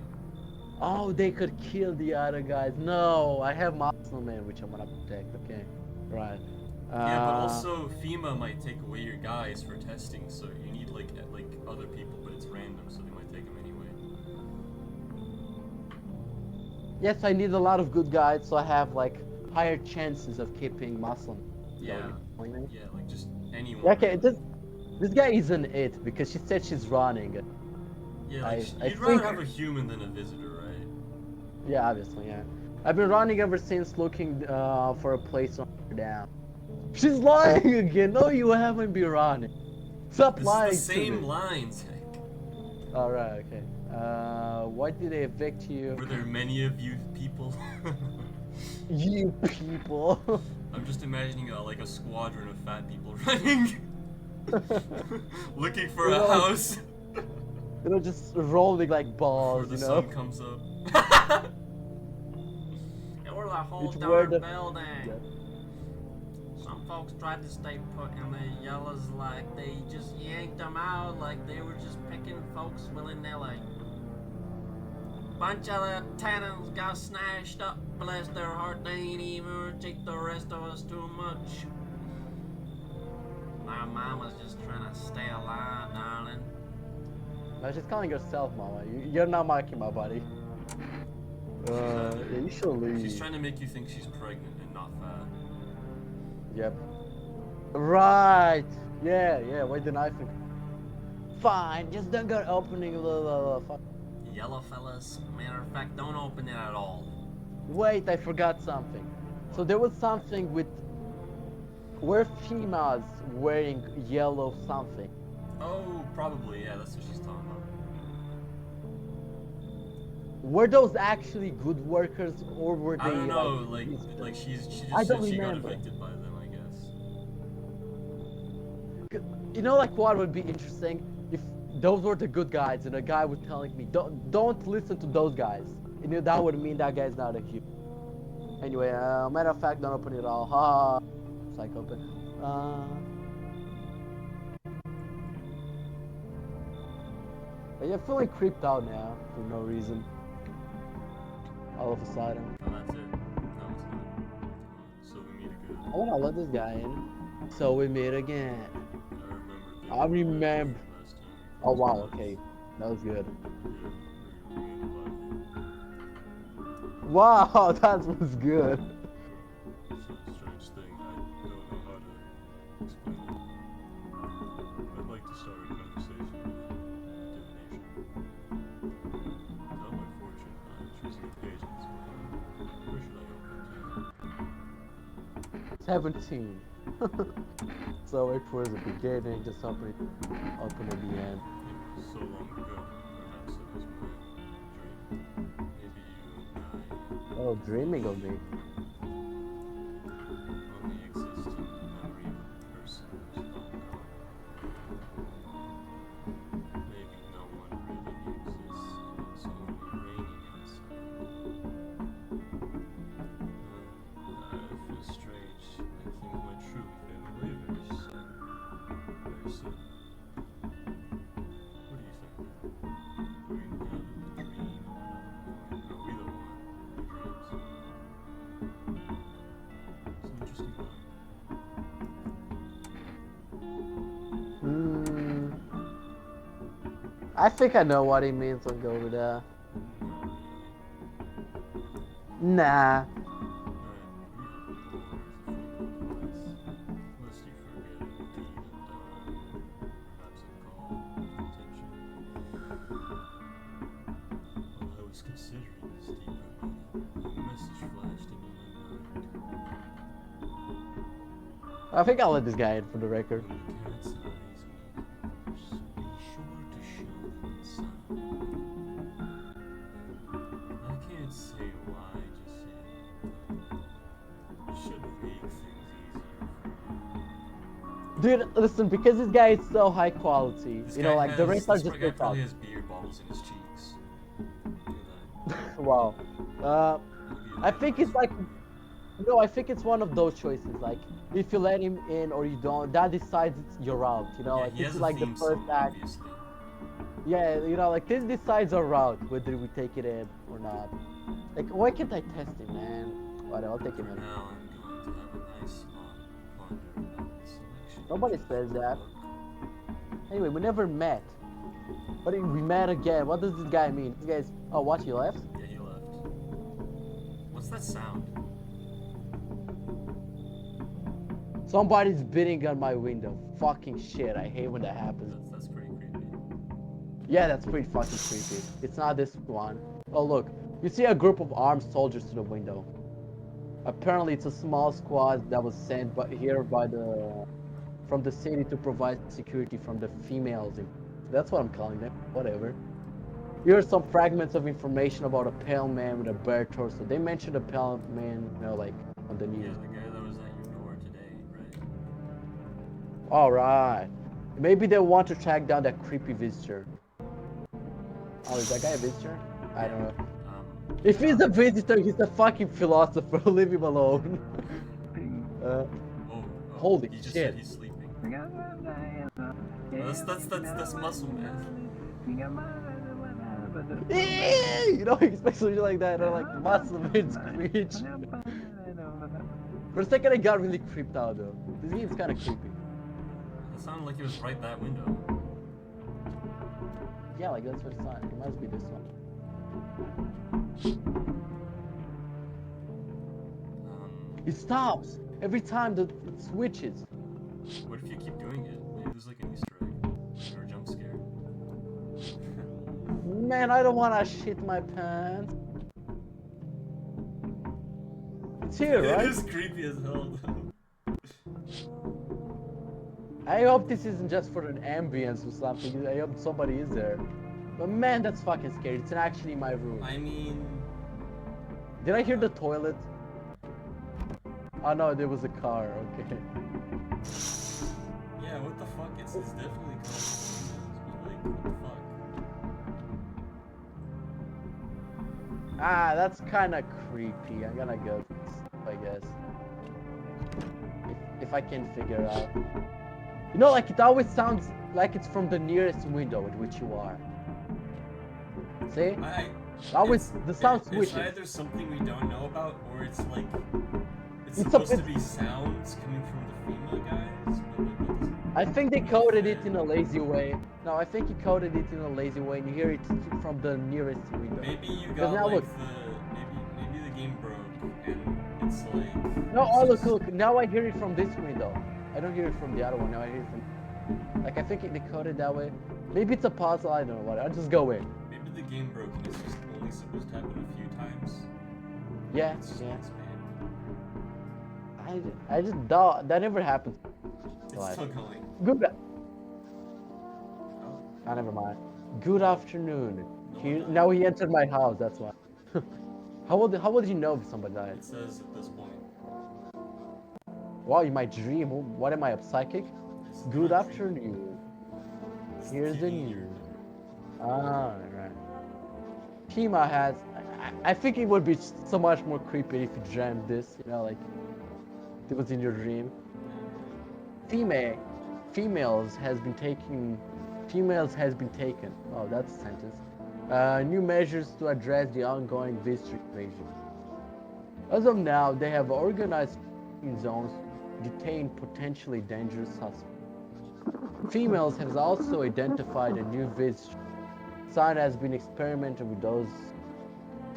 Oh, they could kill the other guys. No, I have Muscle Man, which I'm gonna protect. Okay, right. Yeah, but also FEMA might take away your guys for testing, so you need like other people, but it's random, so they might take them anyway. Yes, I need a lot of good guides, so I have like higher chances of keeping Muslim Yeah. going. Following me? Yeah, like just Yeah, anyone okay, really. this guy isn't it because she said she's running. Yeah, like I you'd rather think have a human than a visitor, right? yeah, obviously yeah. I've been running ever since looking for a place on her down. She's lying again. No, you haven't been running. Stop This is the lying to same me. lines. All right, okay. Why did they evict you? Were there many of you people? You people. I'm just imagining like a squadron of fat people running, looking for You a know, like house just rolling like before balls. the You sun know, comes up. And we're the whole it's where darn the building. Some folks tried to stay put and the yellows like they just yanked them out like they were just picking folks willy-nilly. Bunch of the tenants got snatched up, bless their heart, they ain't even take the rest of us too much. My mama's just trying to stay alive, darling. no, she's calling herself mama. You're not marking my body. Yeah, you should She's leave. trying to make you think she's pregnant and not fat. Yep. Right. Yeah, yeah. Why didn't I think? Fine, just don't go opening. Blah, blah, blah. Yellow fellas, matter of fact, don't open it at all. Wait, I forgot something. So there was something with were females wearing yellow something. Oh, probably, yeah, that's what she's talking about. Were those actually good workers or were I they don't know, like visitors? she I just don't said she got remember. evicted by them, I guess. You know, like what would be interesting if those were the good guys and a guy was telling me don't listen to those guys. You know that would mean that guy's not a hero. Anyway, matter of fact, don't open it all. Ha, psych open. You're feeling creeped out now for no reason. All of a sudden. Oh, that's it. No, it's not. So we meet again. I wanna let this guy in. So we meet again. I remember I thinking about remember. that last time. Oh wow, okay. That was good. Yeah, we made a Wow, that was good. It's a strange thing. I don't know how to explain it. I'd like to start a conversation with divination. Tell my fortune. I'm choosing a page in this book. Where should I open to? 17. So wait for the beginning, just open at the end. It was so long ago. Perhaps it was my dream. Maybe you and Oh, dreaming of me. I only exist in the memory of a person who's long gone. Maybe no one really exists. It's only raining outside. I feel strange. I think my truly fade away very soon. Very soon. What do you think? Are we gonna have a dream or not? Are we the one who dreams? It's an interesting thought. Hmm. I think I know what he means. I'll go with that. Nah. Considering this deeper meaning, a message flashed into my mind. I think I'll let this guy in for the record. When the cat's eyes meet yours, be sure to show them the sun. I can't say why just yet, but it should make things easier for you. Dude, listen, because this guy is so high quality, This you know, guy like the rest are this just guy built up. probably has beer bottles in his cheeks. Look at that. Wow. Maybe I think it's like, no, I think it's one of those choices. Like, if you let him in or you don't, that decides you're out. You know, yeah, like he this has is a like the theme first song, act. obviously. Yeah, you know, like this decides our route whether we take it in or not. Like, why can't I test him, man? Whatever, I'll take him For in. now, I'm going to have a nice long ponder about the selection. Nobody of says the that. book. Anyway, we never met. But we met again. What does this guy mean? This guy's. Oh, what? He left? Yeah, he left. that sound? Somebody's beating on my window. Fucking shit, I hate when that happens. That's pretty creepy. Yeah, that's pretty fucking creepy. It's not this one. Oh look, you see a group of armed soldiers to the window. Apparently it's a small squad that was sent here by from the city to provide security from the females. That's what I'm calling them. Whatever. Here are some fragments of information about a pale man with a bare torso. They mentioned a pale man, you know, like on the Yeah, news. the guy that was at your door today, right? All right. Maybe they want to track down that creepy visitor. Oh, is that guy a visitor? I don't know. If he's a visitor, he's a fucking philosopher. Leave him alone. Oh, Holy he just shit. said he's sleeping. That's muscle man. You know, especially like that, or like muscle man screech. For a second, I got really creeped out though. This game's kind of creepy. It sounded like it was right that window. Yeah, like that's what it's on. It must be this one. It stops every time that it switches. What if you keep doing it? Maybe there's like an Easter egg or a jump scare. Man, I don't want to shit my pants. It's here, right? It is creepy as hell though. I hope this isn't just for an ambience or something. I hope somebody is there. But man, that's fucking scary. It's actually my room. I mean... Did I hear the toilet? Oh no, there was a car, okay. Yeah, what the fuck? It's definitely close. But like, what the fuck? Ah, that's kinda creepy. I'm gonna go, I guess. If I can figure out. You know, like it always sounds like it's from the nearest window at which you are. See? Always the sound switches. It's either something we don't know about, or it's like it's supposed to be sounds coming from the female guys. I think they coded it in a lazy way. No, I think he coded it in a lazy way, and you hear it from the nearest window. Maybe you got now like look. maybe the game broke, and it's like. No, oh look! Now I hear it from this window. I don't hear it from the other one. Now I hear it from. Like I think they coded that way. Maybe it's a puzzle. I don't know what. I'll just go in. Maybe the game broke and it's just only supposed to happen a few times. Yeah, It's yeah. bad. I just doubt that never happened. It's still going. Good. Oh. Ah, never mind. Good afternoon. No, Now he entered my house. That's why. How would you know if somebody died? It says at this point. Wow, you might dream. What am I, a psychic? Good afternoon. Here's the news. Ah, right. Pima has. I think it would be so much more creepy if you dreamt this. You know, like it was in your dream. Females has been taken. Oh, that's a sentence. New measures to address the ongoing visitor invasion. As of now, they have organized zones to detain potentially dangerous suspects. Females have also identified a new visitor. Sign has been experimented with those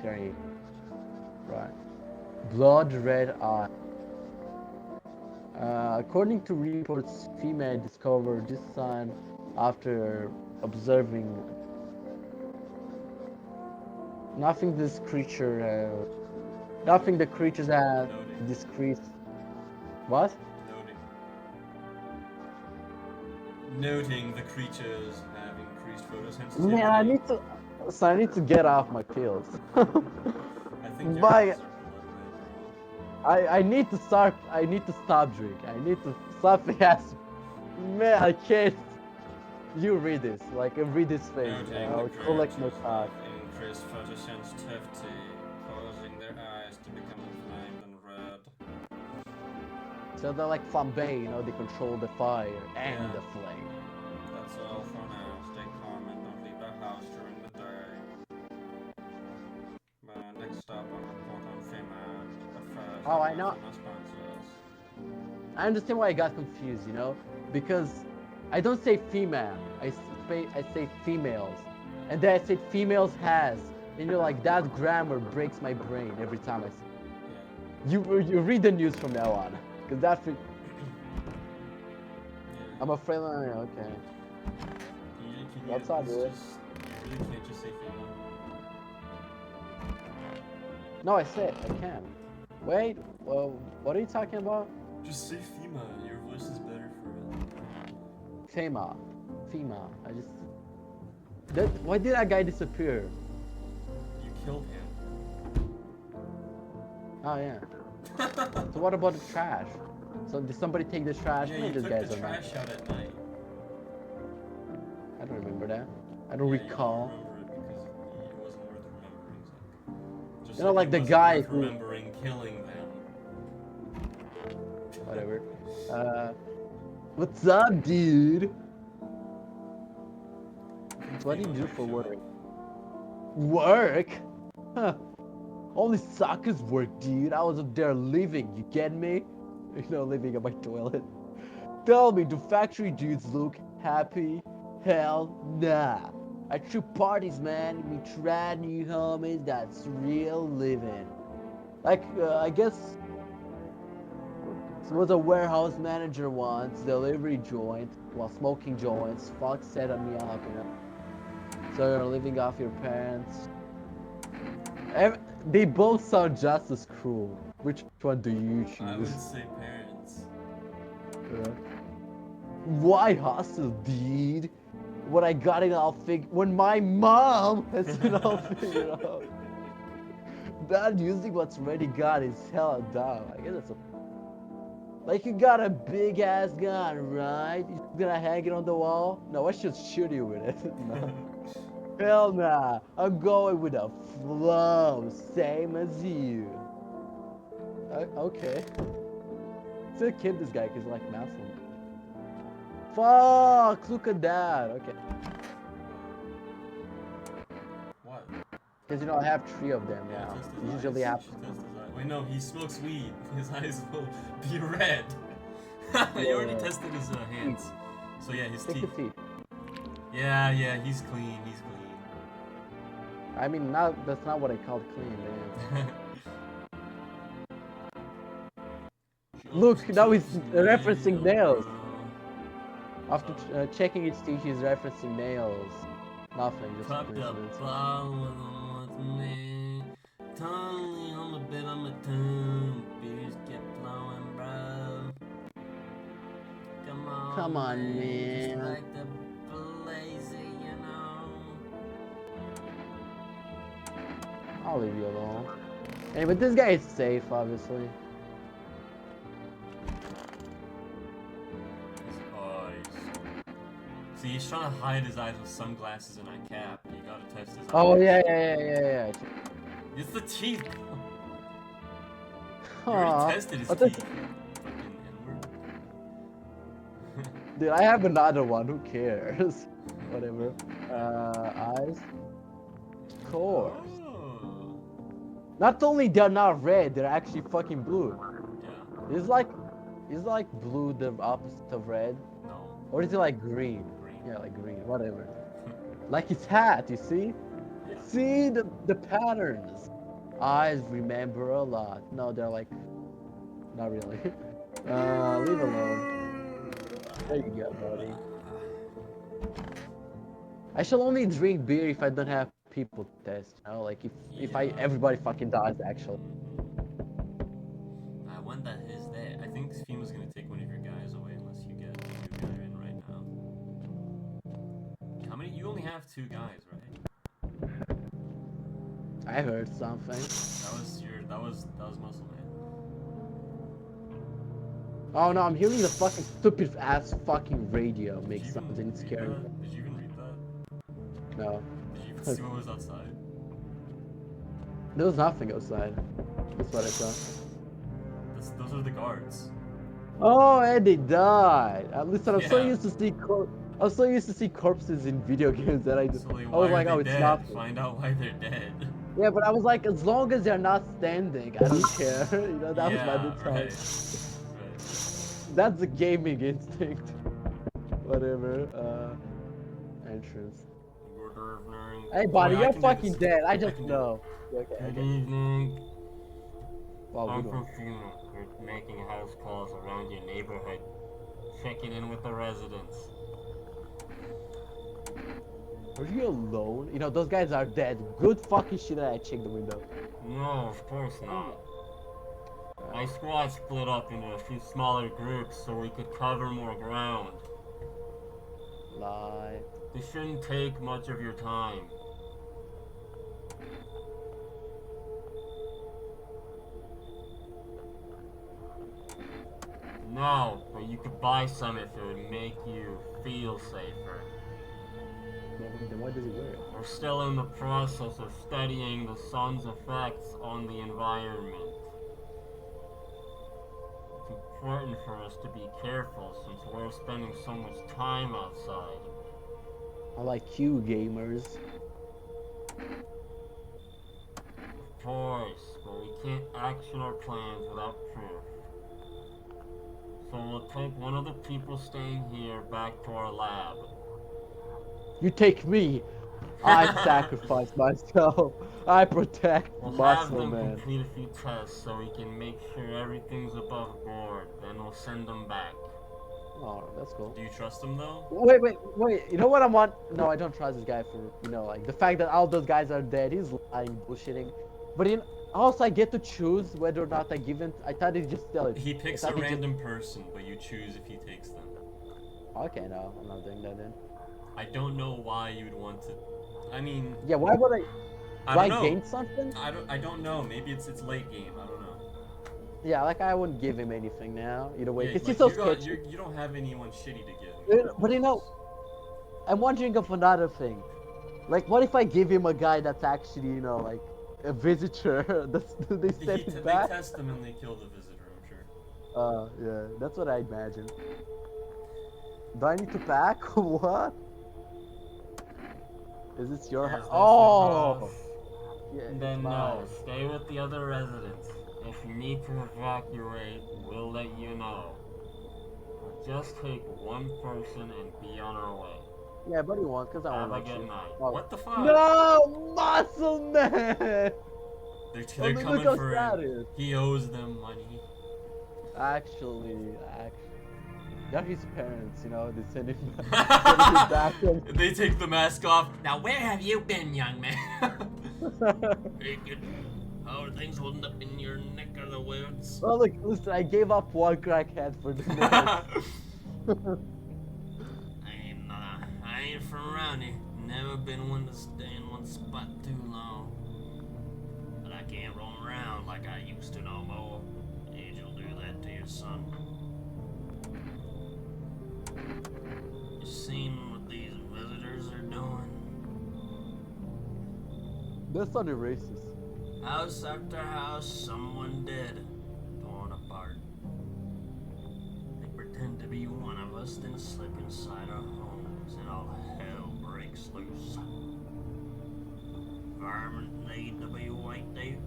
terrain. Right. Blood red eye. According to reports, female discovered this sign after observing nothing the creatures have decreased. What? Noting the creatures have increased photosensitivity. Man, I need to get off my pills. I think Bye. I need to stop drinking. I need to something has. Man, I can't. You read this, like read this thing. I'll collect my thoughts. Increased photosensitivity, causing their eyes to become inflamed and red. So they're like flambe, you know, they control the fire and the flame. That's all for now. Stay calm and don't leave the house during the day. Next stop on report on female. But first, Oh, I know. our sponsors. I understand why I got confused, you know, because I don't say female, I say females, and then I say females has, and you're like that grammar breaks my brain every time I say. You read the news from now on, cause that's. Yeah. I'm afraid. Okay. What's up, dude? You really can't just say female. No, I said I can. Wait. Well, what are you talking about? Just say female. Your voice is better for it. Fema. I just. Why did that guy disappear? You killed him. Oh yeah. So what about the trash? So did somebody take the trash? Yeah, Maybe you these took guys the are trash out at night. I don't remember that. I don't Yeah, recall. You don't remember it because it wasn't worth remembering. Zach. Just You know, like it the wasn't guy worth who. remembering killing them. Whatever. What's up, dude? So what do you do for work? Work? Huh. Only suckers work, dude. I was up there living, you get me? You know, living on my toilet. Tell me, do factory dudes look happy? Hell nah. I threw parties, man. We tried new homies, that's real living. Like, I guess was a warehouse manager once, delivery joint, while smoking joints. Fuck set me up, you know. So you're living off your parents. They both sound just as cruel. Which one do you choose? I would say parents. Why hustle, dude? When I got it all figured, when my mom has it all figured out. That using what's already got is hella dumb. I guess that's a. Like, you got a big ass gun, right? You gonna hang it on the wall? No, I should shoot you with it. No. Hell nah. I'm going with a flow, same as you. Okay. Still kid this guy because like Muslim. Fuck! Look at that. Okay. What? Because you know I have 3 of them now. You usually have. Wait, no, he smokes weed. His eyes will be red. You already tested his hands. So yeah, his teeth. Yeah, he's clean. He's clean. I mean, that's not what I called clean, man. Look, now he's referencing nails. After checking his teeth, he's referencing nails. Nothing, just coincidence. Totally on the bed on my tongue. Beers get flowing, bro. Come on, man. Just like the blazer, you know. I'll leave you alone. Hey, but this guy is safe, obviously. His eyes. See, he's trying to hide his eyes with sunglasses and a cap. You gotta test his eyes. Oh, yeah. It's the teeth. You already tested his teeth. Dude, I have another one. Who cares? Whatever. Eyes. Of course. Oh. Not only they're not red, they're actually fucking blue. Yeah. Is like blue the opposite of red? No. Or is it like green? Green. Yeah, like green. Whatever. Like his hat. You see? Yeah. See the patterns. Eyes remember a lot. No, they're like, not really. Leave alone. There you go, buddy. I shall only drink beer if I don't have people test. You know, like if everybody fucking dies actually. I want that is there. I think FEMA's gonna take one of your guys away unless you get a new guy in right now. How many? You only have 2 guys, right? I heard something. That was Muscle Man. Oh no, I'm hearing the fucking stupid ass fucking radio make sounds and it's scary me. Did you even read that? No. Did you even see what was outside? There was nothing outside. That's what I saw. Those are the guards. Oh, and they died. Listen, I'm so Yeah. used to see corpses in video games that I was like, oh, it's dead? nothing. Find out why they're dead. Yeah, but I was like, as long as they're not standing, I don't care. You know, that was my mentality. Right. That's the gaming instinct. Whatever. Entrance. Good evening. Hey, buddy, I you're can do fucking this. dead. I I just can do know. Good Okay. evening. Wow, I'm good from one. FEMA. We're making house calls around your neighborhood, checking in with the residents. Are you alone? You know, those guys are dead. Good fucking shit that I checked the window. No, of course not. My squad split up into a few smaller groups so we could cover more ground. Lie. This shouldn't take much of your time. No, but you could buy some if it would make you feel safer. Then why does he wear it? We're still in the process of studying the sun's effects on the environment. It's important for us to be careful since we're spending so much time outside. I like you, gamers. Of course, but we can't action our plans without proof. So we'll take one of the people staying here back to our lab. You take me. I sacrifice myself. I protect We'll have Muscle them Man. complete a few tests so we can make sure everything's above board. Then we'll send them back. Oh, that's cool. Do you trust him though? Wait. You know what I want? No, I don't trust this guy for, like the fact that all those guys are dead. He's lying, bullshitting. But also I get to choose whether or not I give it. I thought he just tell it. He picks I a thought he random person, but you choose if he takes them. Okay, no, I'm not doing that then. I don't know why you'd want to. I mean, Yeah, why would I? I Do I don't know. gain something? I don't know. Maybe it's late game. I don't know. Yeah, like I wouldn't give him anything now. Either way, Yeah, because like, he's so sketchy. you don't have anyone shitty to give. But I'm wondering of another thing. Like, what if I give him a guy that's actually, like a visitor? Do they send it They back? test them and they kill the visitor. I'm sure. Yeah, that's what I imagine. Do I need to pack? What? Is this your Yes, house? that's Oh! the house. Yeah, it's Then no, mine. stay with the other residents. If you need to evacuate, we'll let you know. We'll just take one person and be on our way. Yeah, but he won't, because I Have won't a let good you. night. Oh. What the fuck? No! Muscle Man! They're Look coming how for sad him. it is. He owes them money. Actually. They're his parents, they send him back. They take the mask off. Now where have you been, young man? Hey, kid. How are things holding up in your neck of the woods? Oh, look, listen, I gave up one crackhead for the next. I ain't from around here. Never been one to stay in one spot too long. But I can't roam around like I used to no more. Age will do that to your son. You seen what these visitors are doing? That's not a racist. House after house, someone dead, torn apart. They pretend to be one of us, then slip inside our homes, and all hell breaks loose. Environment need to be wiped out.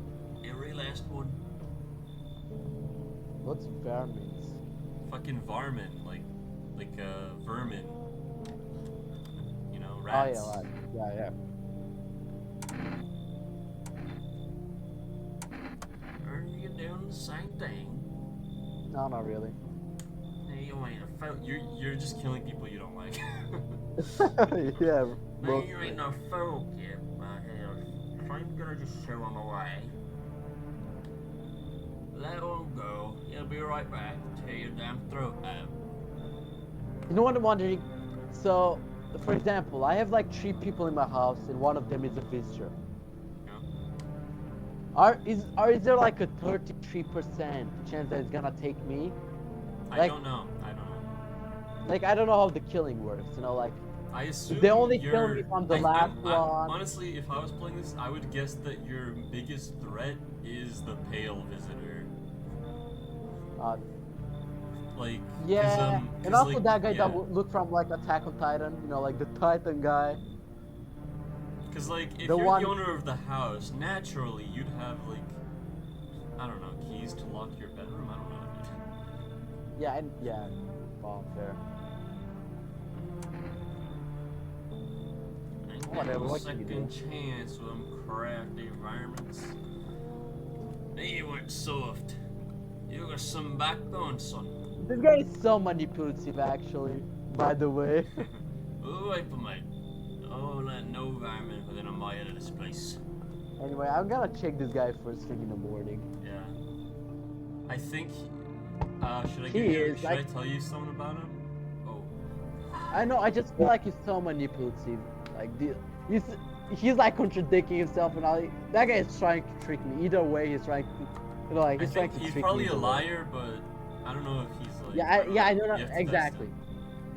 Every last one. What's vermins? Fucking varmint, like vermin. You know, Oh, rats. yeah, right. Yeah. Are you doing the same thing? No, not really. Hey, you ain't a folk. You're just killing people you don't like. Yeah, No, you ain't no folk yet, my hell. I'm gonna just show him away. Let him go. He'll be right back. Tear your damn throat out. You know what I'm wondering? So, for example, I have like 3 people in my house, and one of them is a visitor. Is there like a 33% chance that it's gonna take me? I don't know. Like, I don't know how the killing works, like. I assume They only kill me from the last one. Honestly, if I was playing this, I would guess that your biggest threat is the pale visitor. Like, Yeah, 'cause, and also like, that guy yeah. that looked from like Attack on Titan, like the Titan guy. Because, like, if The you're one- the owner of the house, naturally you'd have, like, I don't know, keys to lock your bedroom? I don't know, dude. Yeah, well, fair. Ain't Whatever, no what can you second do? chance with them crafty environments. You weren't soft. You got some backbone, son. This guy is so manipulative, actually. By the way. Wait for me. Don't let no vermin within a mile of this place. Anyway, I'm gonna check this guy first thing in the morning. Yeah. I think. Should I tell you something about him? Oh. I know. I just feel like he's so manipulative. Like he's he's like contradicting himself, and all. That guy is trying to trick me. Either way, he's trying to, like he's trying to trick me. He's probably a liar, but I don't know if he's like. Yeah, I don't know You have to test exactly. him.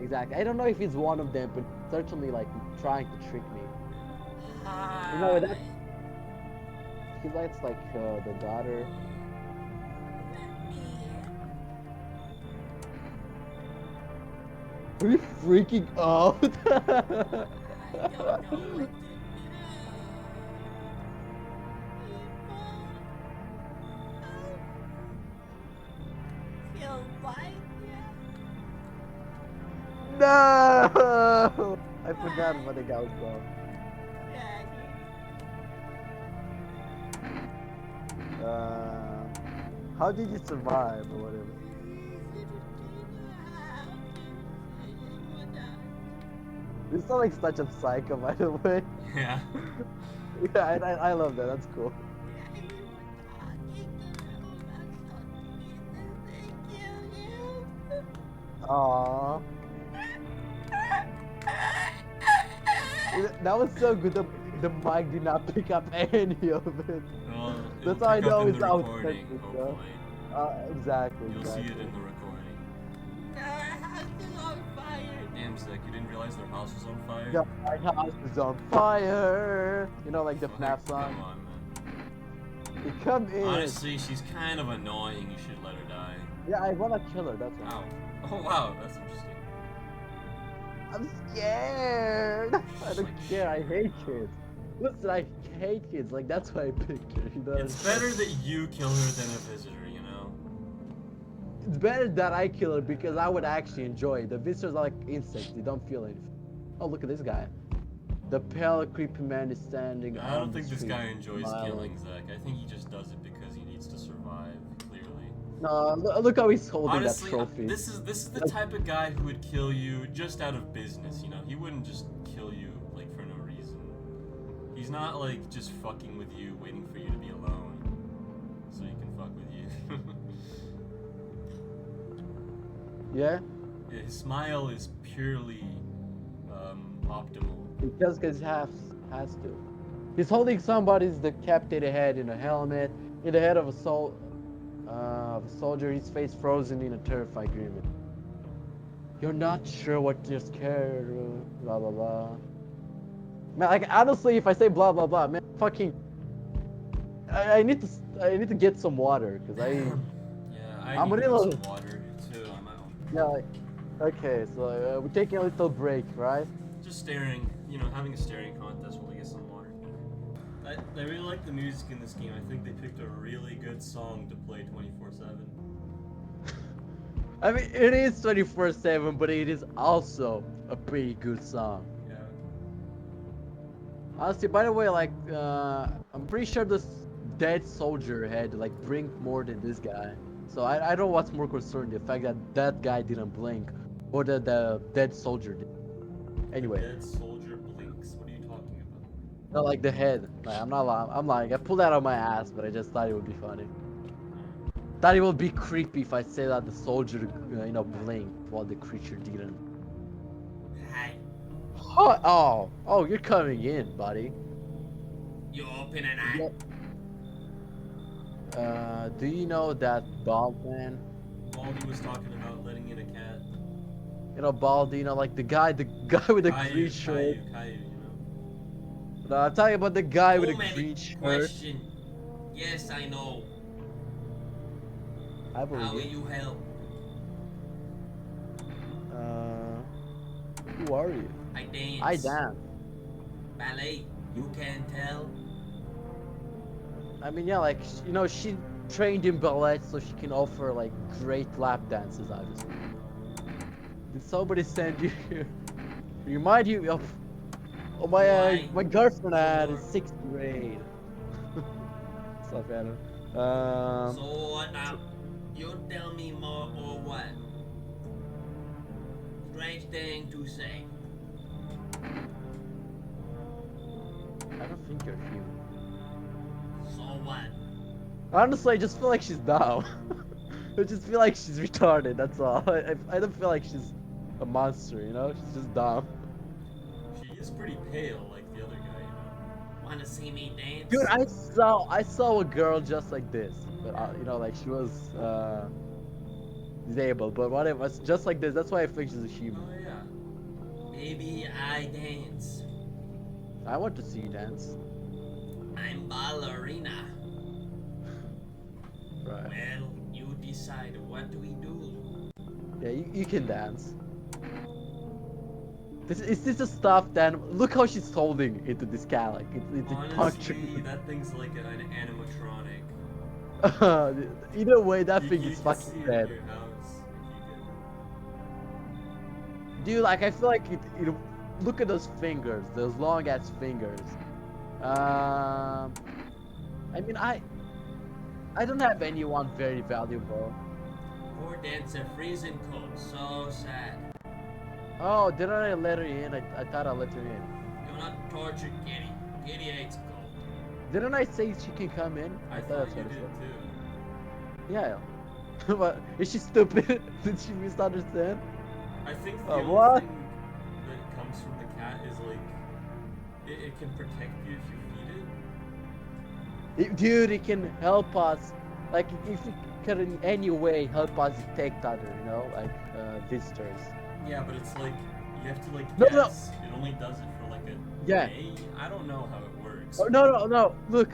Exactly. I don't know if he's one of them, but certainly like he's trying to trick me. You know that he likes like the daughter. Are you freaking out? No! I forgot what the guy was called. How did you survive or whatever? You sound like such a psycho, by the way. Yeah. Yeah, I love that. That's cool. Aww. That was so good. The mic did not pick up any of it. Well, That's how I know it's out. recording, hopefully. Exactly. You'll exactly. see it in the recording. Damn, Zach, you didn't realize their house was on fire? Yeah, my house is on fire. You know, like the FNAF song. Come on, man. You come in. Honestly, she's kind of annoying. You should let her die. Yeah, I wanna kill her. That's why. Ow. Oh, wow, that's interesting. I'm scared. I don't care. I hate kids. Listen, I hate kids. Like that's why I picked her. You know? It's better that you kill her than a visitor, you know? It's better that I kill her because I would actually enjoy it. The visitors are like insects. They don't feel anything. Oh, look at this guy. The pale, creepy man is standing. I don't on think the this street, guy enjoys smiling. killing Zach. I think he just does it because he needs to survive, clearly. No, look how he's holding Honestly, that trophy. this is the type of guy who would kill you just out of business, you know? He wouldn't just kill you, like, for no reason. He's not, like, just fucking with you, waiting for you to be alone, so he can fuck with you. Yeah? Yeah, his smile is purely, optimal. Because he has to. He's holding somebody's decapitated head in a helmet, in the head of a soldier, his face frozen in a terrified grin. You're not sure what you're scared of, blah blah blah. Man, like honestly, if I say blah blah blah, man, fucking, I need to get some water, cause Yeah, I'm need a to get little- some water, too, I'm out. yeah, like, okay, so we're taking a little break, right? Just staring, you know, having a staring contest while we get some water. I really like the music in this game. I think they picked a really good song to play 24/7. I mean, it is 24/7, but it is also a pretty good song. Yeah. Honestly, by the way, like, I'm pretty sure this dead soldier had like blink more than this guy. So I don't know what's more concerning, the fact that that guy didn't blink, or that the dead soldier did. Anyway, Dead soldier blinks? What are you talking about? not like the head. Like, I'm not lying. I'm lying. I pulled that out of my ass, but I just thought it would be funny. Thought it would be creepy if I say that the soldier, blinked while the creature didn't. Hi. Oh, you're coming in, buddy. You open an eye. Do you know that bald man? Baldy was talking about letting in a cat. You know, Baldy, like the guy with the Caillou, green shirt. Caillou, you know. No, I'm talking about the guy with Too the many green shirt. question. Yes, I know. I How will believe it. you help? Who are you? I dance. I dance. Ballet. You can tell. I mean, yeah, like, she trained in ballet so she can offer, like, great lap dances, obviously. Did somebody send you here? Remind you of my Why? my girlfriend had in Sure. 6th grade. What's up, Anna? So what now? You tell me more or what? Strange thing to say. I don't think you're human. So what? Honestly, I just feel like she's dumb. I just feel like she's retarded. That's all. I don't feel like she's a monster. You know, she's just dumb. She is pretty pale, like the other guy, you know. Wanna see me dance? Dude, I saw a girl just like this, but you know, like she was disabled, but whatever, it's just like this. That's why I think she's a human. Oh yeah. Maybe I dance. I want to see you dance. I'm ballerina. Right. Well, you decide. What do we do? Yeah, you can dance. Is this the stuff? Then look how she's holding into this cat. Like it's Honestly, puncturing. that thing's like an animatronic. Either way, that thing You is can fucking see it in dead. your house if Dude, like I feel like it. Look at those fingers, those long ass fingers. I mean, I don't have anyone very valuable. Poor dancer, freezing cold. So sad. Oh, didn't I let her in? I thought I let her in. Do not torture Kitty. Kitty hates cold. Didn't I say she can come in? I thought thought that's you what I did said. too. Yeah. But is she stupid? Did she misunderstand? I think the What? only thing that comes from the cat is like it can protect you if you feed it. Dude, it can help us. Like, if it can in any way help us detect other, you know, like visitors. Yeah, but it's like you have to like No, no. guess. It only does it for like a Yeah. day. I don't know how it works. Oh, no. Look,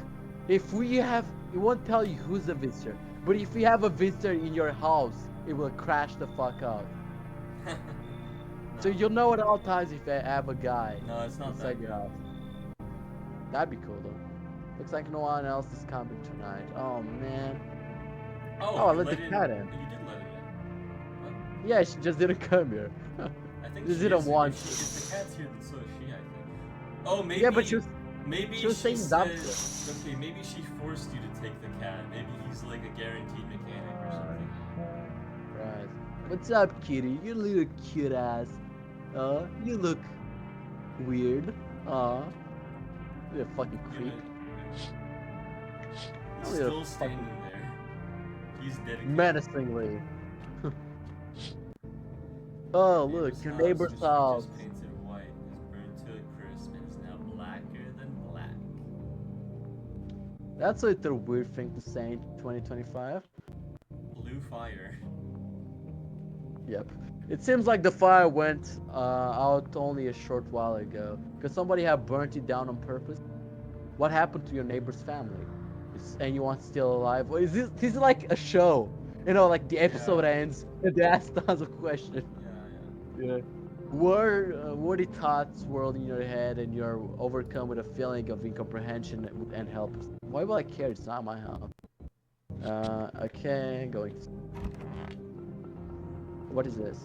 if we have, it won't tell you who's the visitor. But if we have a visitor in your house, it will crash the fuck out. So you'll know at all times if I have a guy No, it's not inside that your good. house. That'd be cool though. Looks like no one else is coming tonight. Oh man. Oh, I you let the cat in. You did let him in. What? Yeah, she just didn't come here. I think Just she didn't is. want If, to. if the cat's here, then so is she. I think. Oh, maybe. Yeah, but she was Maybe she was saying dumb said. shit. Okay, maybe she forced you to take the cat. Maybe he's like a guaranteed mechanic or something. Right. What's up, kitty? You little cute ass. You look weird. You a fucking You creep. know, he's Oh, you're still fucking standing there. He's dedicated. menacingly. Oh, look, Neighbor's your house, neighbor's which house. we just painted white, is burned to a crisp and is now blacker than black. That's a little weird thing to say in 2025. Blue fire. Yep. It seems like the fire went out only a short while ago. Could somebody have burnt it down on purpose? What happened to your neighbor's family? Is anyone still alive? Or is this is like a show? You know, like the episode Yeah. ends and they ask tons of questions. Yeah. Yeah. Were the thoughts swirling in your head and you're overcome with a feeling of incomprehension and helpless? Why would I care? It's not my house. Okay, going. What is this?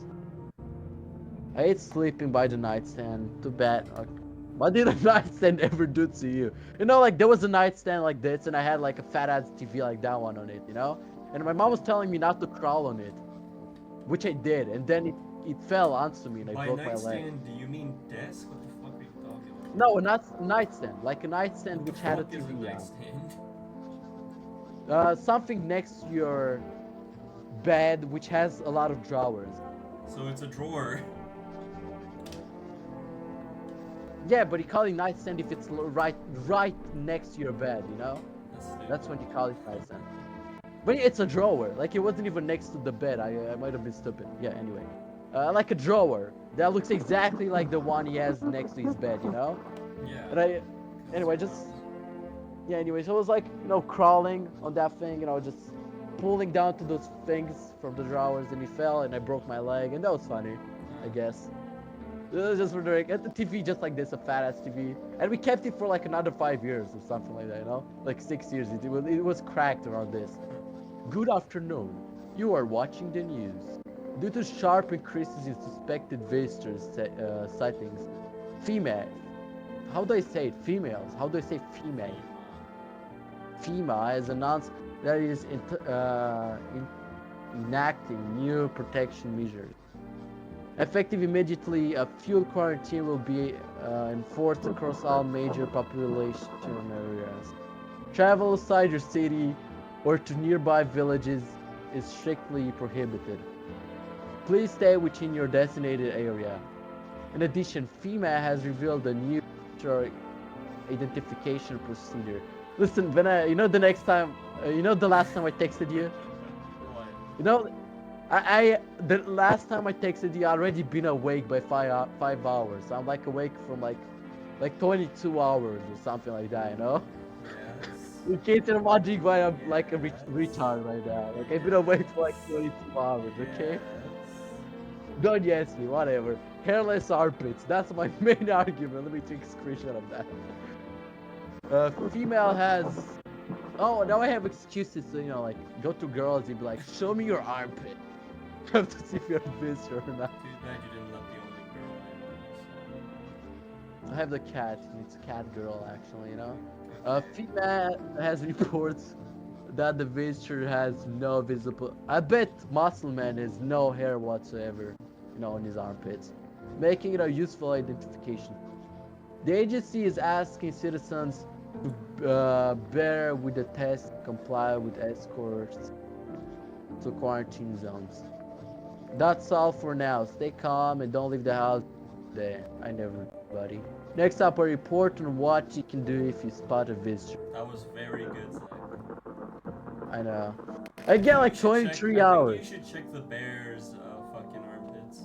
I hate sleeping by the nightstand. Too bad. What did a nightstand ever do to you? You know, like there was a nightstand like this, and I had like a fat ass TV like that one on it, you know? And my mom was telling me not to crawl on it, which I did, and then it fell onto me and I By broke my leg. nightstand, do you mean desk? What the fuck are you talking about? No, not nightstand, like a nightstand What the which had a fuck is a TV nightstand? on. Something next to your bed which has a lot of drawers. So it's a drawer. Yeah, but you call it nightstand if it's right next to your bed, you know? That's stupid. That's when you call it nightstand. But it's a drawer. Like it wasn't even next to the bed. I might have been stupid. Yeah. Anyway, like a drawer that looks exactly like the one he has next to his bed. You know. Yeah. And anyway, just yeah. Anyway, so it was like crawling on that thing. Just pulling down to those things from the drawers, and he fell, and I broke my leg, and that was funny, I guess. It was just wondering, at the TV just like this, a fat ass TV, and we kept it for like another 5 years or something like that, like 6 years. It was cracked around this. Good afternoon. You are watching the news. Due to sharp increases in suspected visitors sightings, female. How do I say it? Females. How do I say female? FEMA has announced that is enacting new protection measures. Effective immediately, a fuel quarantine will be enforced across all major population areas. Travel outside your city or to nearby villages is strictly prohibited. Please stay within your designated area. In addition, FEMA has revealed a new identification procedure. Listen, when the next time, the last time I texted you, What? you know, the last time I texted you, I already been awake by 5 hours. I'm like awake from like 22 hours or something like that, you know? Yes. In case you're wondering why I'm like a Yes. retard right now. Like I've been awake Yes. for like 22 hours, okay? Yes. Don't yes me, whatever. Hairless armpits. That's my main argument. Let me take a screenshot of that. Female has. Oh, now I have excuses. So, like, go to girls and be like, show me your armpit. I have to see if you're a visitor or not. Too bad you didn't let the only girl in. I have the cat. It's cat girl, actually. Female has reports that the visitor has no visible. I bet Muscle Man has no hair whatsoever, on his armpits, making it a useful identification. The agency is asking citizens to bear with the test, comply with escorts to quarantine zones. That's all for now. Stay calm and don't leave the house today. I never, buddy. Next up, a report on what you can do if you spot a visitor. That was very good, Zach. I know. I get like You should check- 23 I hours. think you should check the bear's fucking armpits.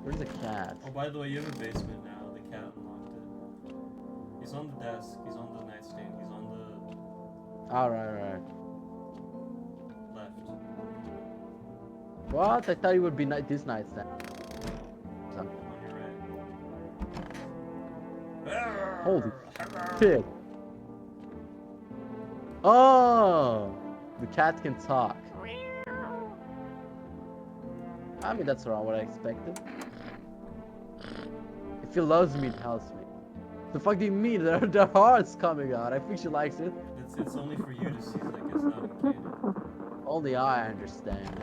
Where's the cat? Oh, by the way, you have a basement now. The cat unlocked it. He's on the desk. He's on the nightstand. He's on the Alright. left. What? I thought it would be this night then. On your right. Holy shit. Oh! The cat can talk. I mean, that's around what I expected. If he loves me, it helps me. The fuck do you mean? Their heart's coming out. I think she likes it. It's only for you to see, like it's not included. Only I understand.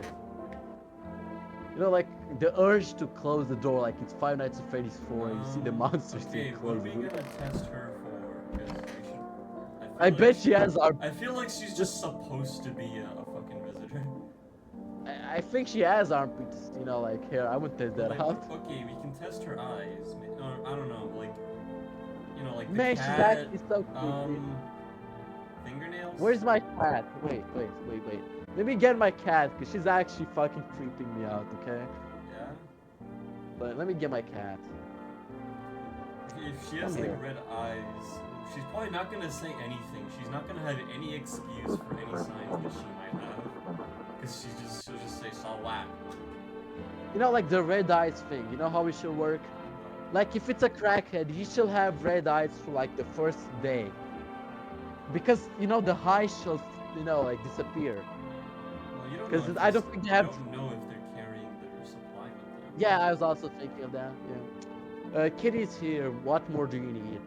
Like the urge to close the door, like it's Five Nights at Freddy's 4, and you see the monsters Okay, still what are close we it. gonna test her for? Because we should. I bet she has our. I feel like she's just supposed to be a fucking visitor. I think she has armpits, like here. I would test that Like, out. okay, we can test her eyes. Or, I don't know, like the Man, cat. she's actually so cute. Fingernails. Where's my cat? Wait. Let me get my cat, because she's actually fucking creeping me out, okay? Yeah. But let me get my cat. If she has Come like here. red eyes, she's probably not gonna say anything. She's not gonna have any excuse for any signs that she might have, because she'll just say "salat." Like the red eyes thing. You know how it should work? Like if it's a crackhead, he should have red eyes for like the first day. Because the highs shall like disappear. Well, you don't know. 'Cause If I don't think they have- You don't know if they're carrying their supply with them. Yeah, I was also thinking of that. Yeah. Kitty's here. What more do you need?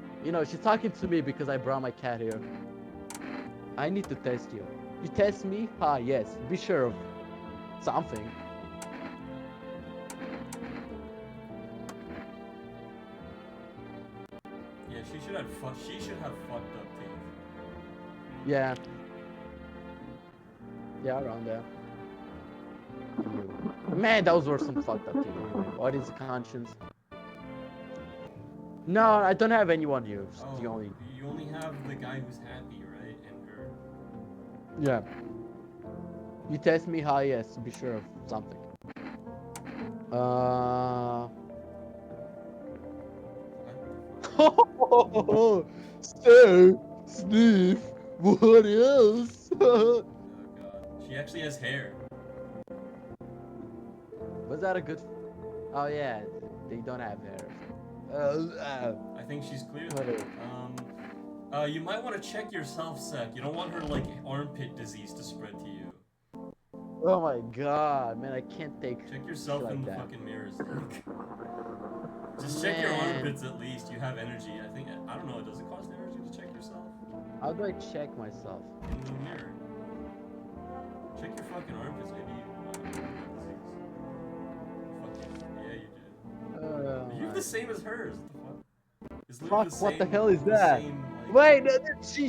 She's talking to me because I brought my cat here. I need to test you. You test me? Ah, yes. Be sure of something. Yeah, she should have fucked up teeth. Yeah. Yeah, around there. Man, those were some fucked up things. Anyway, what is conscience? No, I don't have anyone here. It's the only. You only have the guy who's happy, right? And her. Yeah. You test me? Hi, yes. Be sure of something. So, Sniff, what else? Oh god. She actually has hair. Was that a good? Oh yeah, they don't have hair. I think she's clear. Whatever. You might want to check yourself, Sec. You don't want her like armpit disease to spread to you. Oh my god, man, I can't take. Check yourself shit in like the that. fucking mirror, Sec. Just check your Man. armpits at least. You have energy. I don't know. Does it cost energy to check yourself? How do I check myself? In the mirror. Check your fucking armpits, maybe you got disease. Fucking, yeah, you do. You have the same as hers. What the fuck? It's literally Fuck, what the hell is the that? same, like... Wait,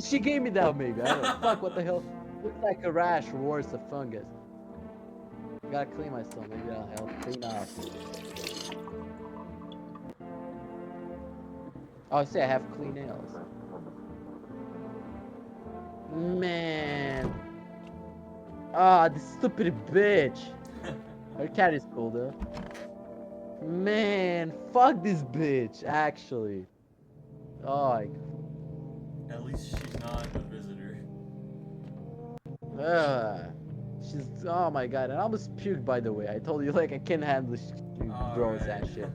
she gave me that maybe. I don't know. Fuck, what the hell? Looks like a rash or worse, a fungus. Gotta clean myself, maybe that'll help clean up. Oh, I see I have clean nails. Man. Ah, this stupid bitch. Her cat is cool though. Man, fuck this bitch, actually. Oh, At least she's not a visitor. she's, oh my god, and I almost puked by the way. I told you, like, I can't handle gross Alright. ass shit.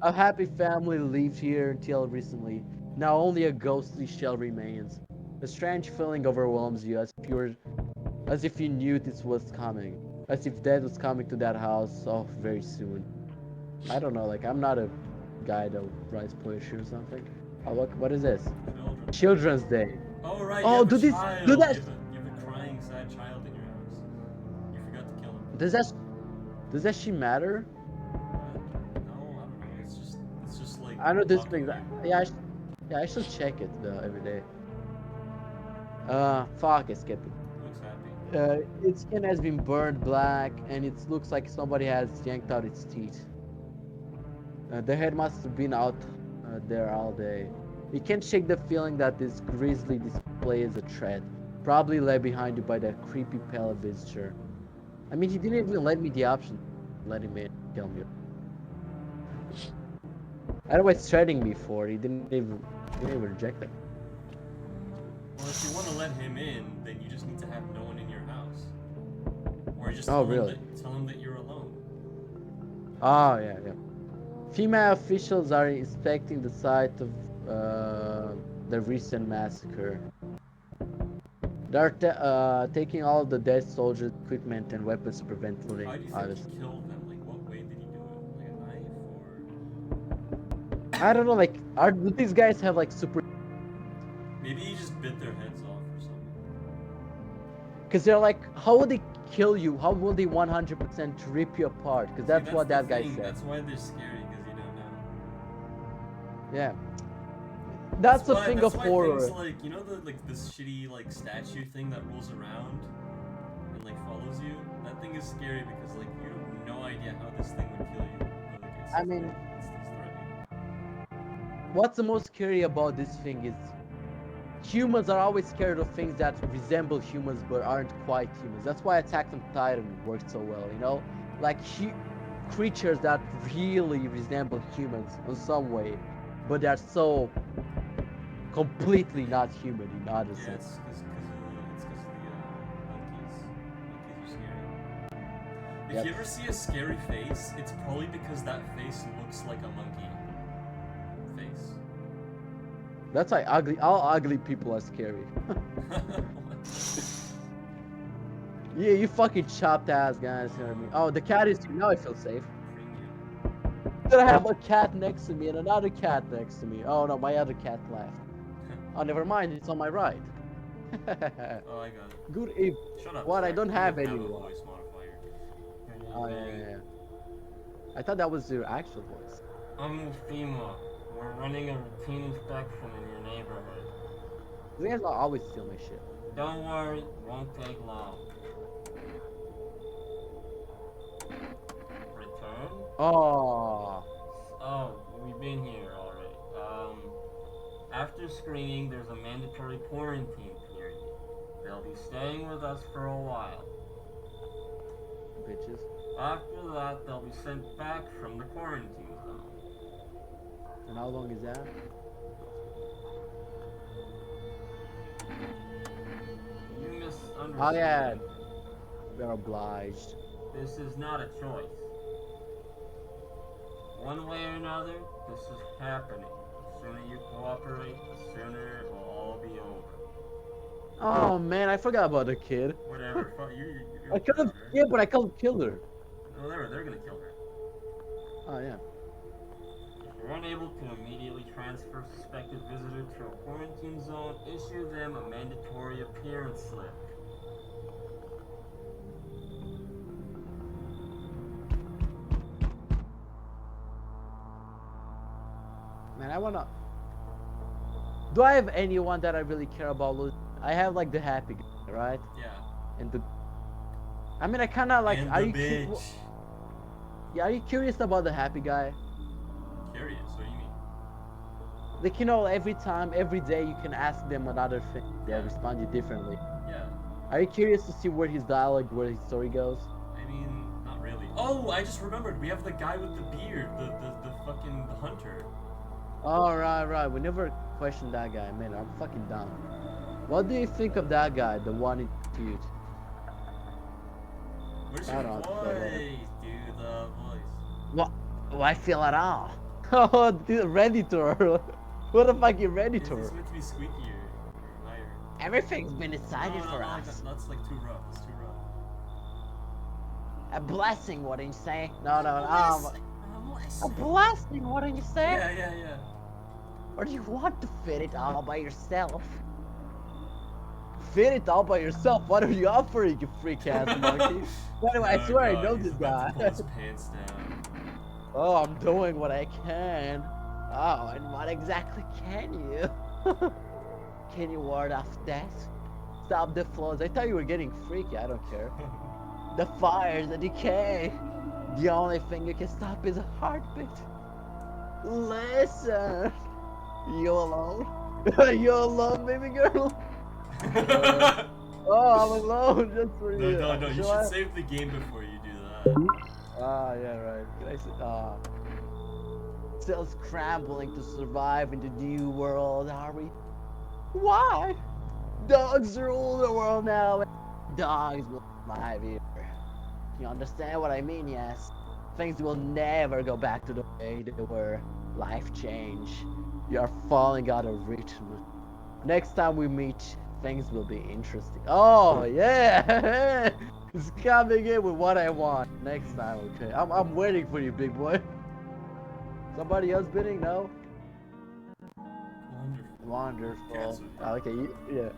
A happy family lived here until recently. Now only a ghostly shell remains. A strange feeling overwhelms you as if you knew this was coming. As if death was coming to that house very soon. I don't know, like, I'm not a guy that writes poetry or something. Oh, what is this? Children's Day. Oh, right, Oh, you have do a this, child. do that. You have a crying, sad child in your house. You forgot to kill him. Does that shit matter? What? No, I don't know. It's just like I know this mocking thing. you. Yeah, I should check it every day. Fuck, it's getting. Looks happy. Its skin has been burned black, and it looks like somebody has yanked out its teeth. The head must have been out there all day. You can't shake the feeling that this grisly display is a threat, probably left behind you by that creepy pale visitor. I mean, he didn't even let me the option, let him in, kill me. I don't know what he's threatening me for. He didn't even reject it. Well, if you want to let him in, then you just need to have no one in your house. Or just Oh, really? Tell him that you're alone. Oh, yeah, yeah. Female officials are inspecting the site of the recent massacre. They're taking all of the dead soldiers' equipment and weapons to prevent looting. How do you think he killed them? Like, what way did he do it? Like a knife or... I don't know, like, do these guys have like super? Maybe he just bit their heads off or something. Because they're like, how would they kill you? How will they 100% rip you apart? Because that's what that guy said. That's why they're scary, because you don't know. Yeah. That's a thing of horror. Things like, you know, this shitty like statue thing that rolls around and like follows you. That thing is scary because like you have no idea how this thing would kill you. But, like, I mean, it's threatening. what's the most scary about this thing is humans are always scared of things that resemble humans but aren't quite humans. That's why Attack on Titan worked so well, you know? Like creatures that really resemble humans in some way, but they're so completely not human in other Yeah, sense. it's because the monkeys. Monkeys are scary. If Yep. you ever see a scary face, it's probably because that face looks like a monkey face. That's why all ugly people are scary. Yeah, you fucking chopped ass guys hear me. Oh, the cat is here. Now I feel safe. Then I have a cat next to me and another cat next to me. Oh no, my other cat left. Oh, never mind, it's on my right. Oh, I got it. Good evening. Shut up. What? I Sorry. don't You have a anyone. voice modifier. Oh yeah. I thought that was your actual voice. I'm FEMA. We're running a routine inspection in your neighborhood. You guys always steal my shit. Don't worry, won't take long. Return? Oh. Oh, we've been here already. After screening, there's a mandatory quarantine period. They'll be staying with us for a while. Bitches. After that, they'll be sent back from the quarantine zone. And how long is that? You misunderstood. Oh yeah. They're obliged. This is not a choice. One way or another, this is happening. The sooner you cooperate, the sooner it will all be over. Oh man, I forgot about the kid. Whatever. I couldn't. Yeah, but I can't kill her. No, they're gonna kill her. Oh yeah. If you're unable available can immediately transfer suspected visitor to a quarantine zone. Issue them a mandatory appearance slip. Man, I wanna. Do I have anyone that I really care about losing? I have like the happy guy, right? Yeah. And the. I mean, I kind of like. And Are the you? bitch. Yeah, are you curious about the happy guy? Curious, what do you mean? Like, you know, every time, every day, you can ask them another thing. They'll Yeah. respond you differently. Yeah. Are you curious to see where his dialogue, where his story goes? I mean, not really. Oh, I just remembered. We have the guy with the beard, the fucking the hunter. Oh, right. We never questioned that guy, man. I'm fucking down. What do you think of that guy, the one in suit? Where's I your don't voice, know. dude? The voice. What? Oh, I feel it all. Oh, the Redditor. What the fuck, you Is Redditor? this meant to be squeakier or higher? Everything's been decided for us. That's like too rough. It's too rough. A blessing, wouldn't you say? No. A Blessing. blessing, wouldn't you say? Yeah. Or do you want to fit it all by yourself? Fit it all by yourself? What are you offering, you freak ass monkey? By the way, I swear I know he's this about guy. to pull his pants down. Oh, I'm doing what I can. Oh, and what exactly can you? Can you ward off death? Stop the flows. I thought you were getting freaky. I don't care. The fires, the decay. The only thing you can stop is a heartbeat. Listen. You alone? You alone, baby girl? Oh, I'm alone just for you. No. You should save the game before you do that. Ah, yeah, right. Can I say, still scrambling to survive in the new world, are we? Why? Dogs rule the world now. Dogs will survive here. You understand what I mean? Yes. Things will never go back to the way they were. Life change. You are falling out of rhythm. Next time we meet, things will be interesting. Oh yeah, it's coming in with what I want next time. Okay, I'm waiting for you, big boy. Somebody else bidding? No. Wonderful. Cats with you. Okay, yeah.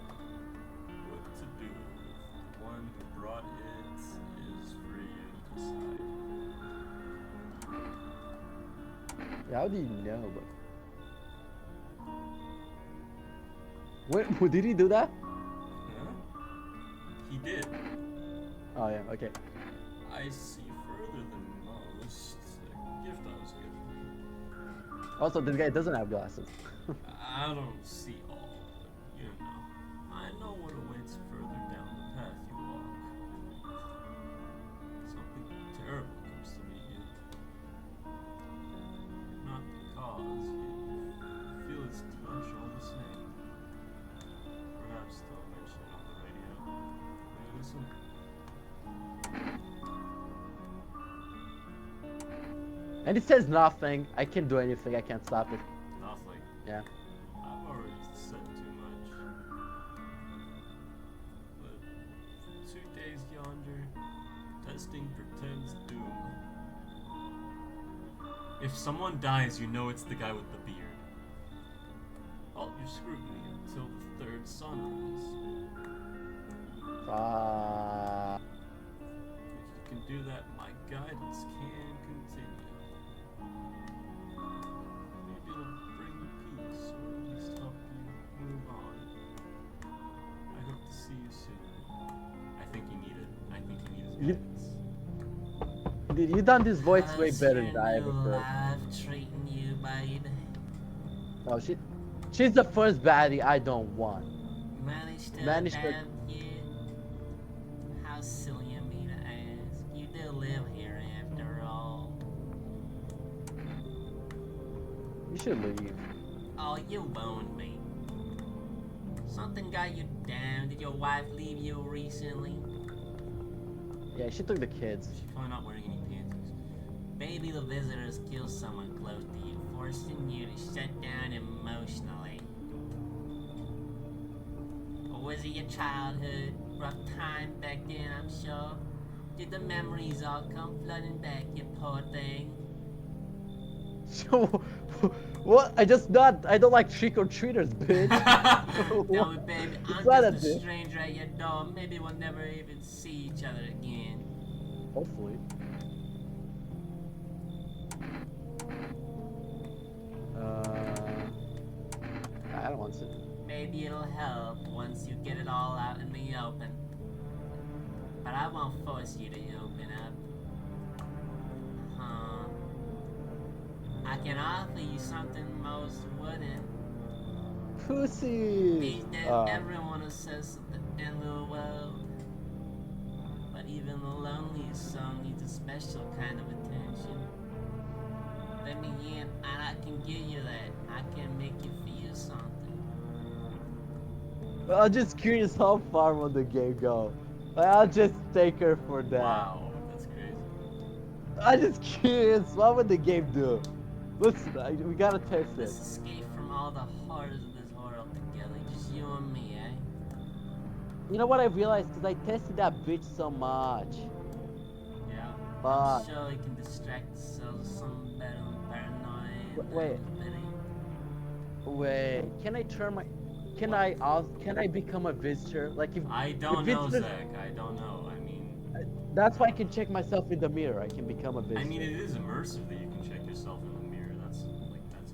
What to do with the one who brought it is for you to decide. How do you know? But when did he do that? Huh? He did. Oh yeah. Okay. I see further than most. A gift I was given. Also, this guy doesn't have glasses. I don't see all, but you know. I know what awaits further down the path you walk. Something terrible comes to meet you. Not the cause, you feel its touch all the same. Perhaps they'll mention it on the radio. Will you listen? And it says nothing. I can't do anything. I can't stop it. Nothing. Yeah. I've already said too much. But 2 days yonder, testing pretends doom. If someone dies, you know it's the guy with the beard. Halt your scrutiny until the third sunrise. If you can do that, my guidance can continue. Maybe it'll bring you peace, or at least help you move on. I hope to see you soon. I think you need it. I think you need his You- guidance. Dude, you done this voice way How's better your than I new ever could. life treating you, babe? Oh, she's the first baddie I don't want. Managed to Managed to- adapt you? How silly of me to ask. You do live here after all. You should leave. Oh, you won't be. Something got you down. Did your wife leave you recently? Yeah, she took the kids. She's probably not wearing any panties. Maybe the visitors killed someone close to you, forcing you to shut down emotionally. Or was it your childhood? Rough time back then, I'm sure. Did the memories all come flooding back, you poor thing? So, What? I don't like trick or treaters, bitch. Tell me, baby, It's I'm not just a a dick. stranger at your door. Maybe we'll never even see each other again. Hopefully. I don't want to. Maybe it'll help once you get it all out in the open. But I won't force you to open up. Huh? I can offer you something most wouldn't. Pussy. These days, everyone says at the end of the world. But even the loneliest soul needs a special kind of attention. Let me in, and I can give you that. I can make you feel something. I'm just curious how far will the game go. Like, I'll just take her for that. Wow, that's crazy. I'm just curious. What would the game do? Listen, we gotta test Let's it. escape from all the horrors of this world together. Just you and me, eh? You know what I realized? Because I tested that bitch so much. Yeah. Fuck. I'm sure you can distract yourself with some better paranoid. Wait. Wait. Can I turn my? Can I become a visitor? Like if I don't know, visitors, Zach. I don't know. I mean, that's why I can check myself in the mirror. I can become a visitor. I mean, it is immersive that you can check yourself in the mirror. That's enough. That's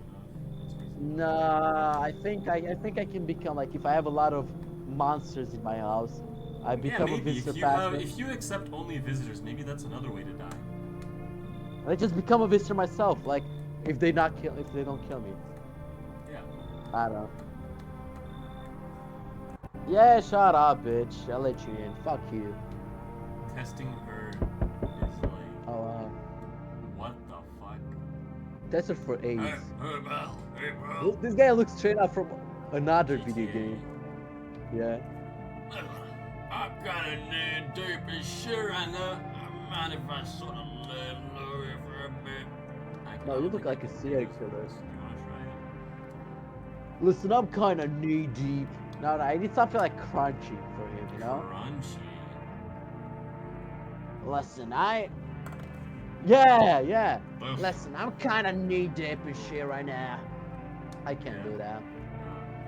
reasonable. Nah, I think I can become like if I have a lot of monsters in my house, I Yeah, become a maybe visitor faster. if you accept only visitors, maybe that's another way to die. I just become a visitor myself. Like if they don't kill me. Yeah. I don't know. Yeah, shut up, bitch. I'll let you in. Fuck you. Testing her is like, Oh, what the fuck? that's it for AIDS. Hey, bro. This guy looks straight out from another video GTA. game. Yeah. I'm kinda knee deep in shit right now. I mind if I sort of lay low here for a bit? No, you look like a serial killer. You wanna try it? Listen, I'm kind of knee deep. No, I need something like crunchy for him, you know? Crunchy. Listen, Yeah. Ugh. Listen, I'm kind of knee deep in shit right now. I can't do that.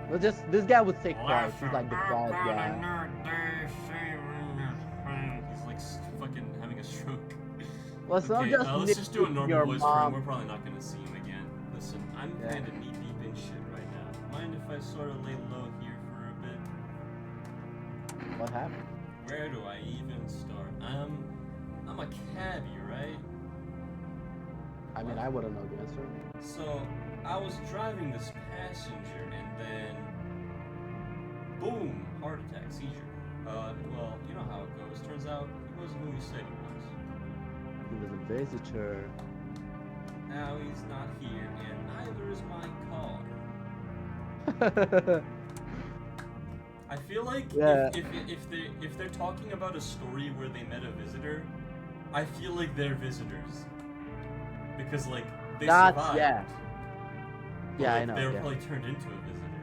Well, just this guy would say quiet. He's like the quiet guy. He's like fucking having a stroke. Listen, Okay, I'm let's just do a normal your voice for him. mom. We're probably not gonna see him again. Listen, I'm Yeah. kind of knee deep in shit right now. Mind if I sort of lay low here for a bit? What happened? Where do I even start? I'm a cabbie, right? I mean, I wouldn't know the answer. So, I was driving this passenger and then, boom, heart attack, seizure. Well, you know how it goes. Turns out he wasn't who he said he He was a visitor. was. Now he's not here, and neither is my car. I feel like Yeah. if they're talking about a story where they met a visitor, I feel like they're visitors. Because like they survived. Yeah. But, Yeah, like, I know. They were Yeah. probably turned into a visitor.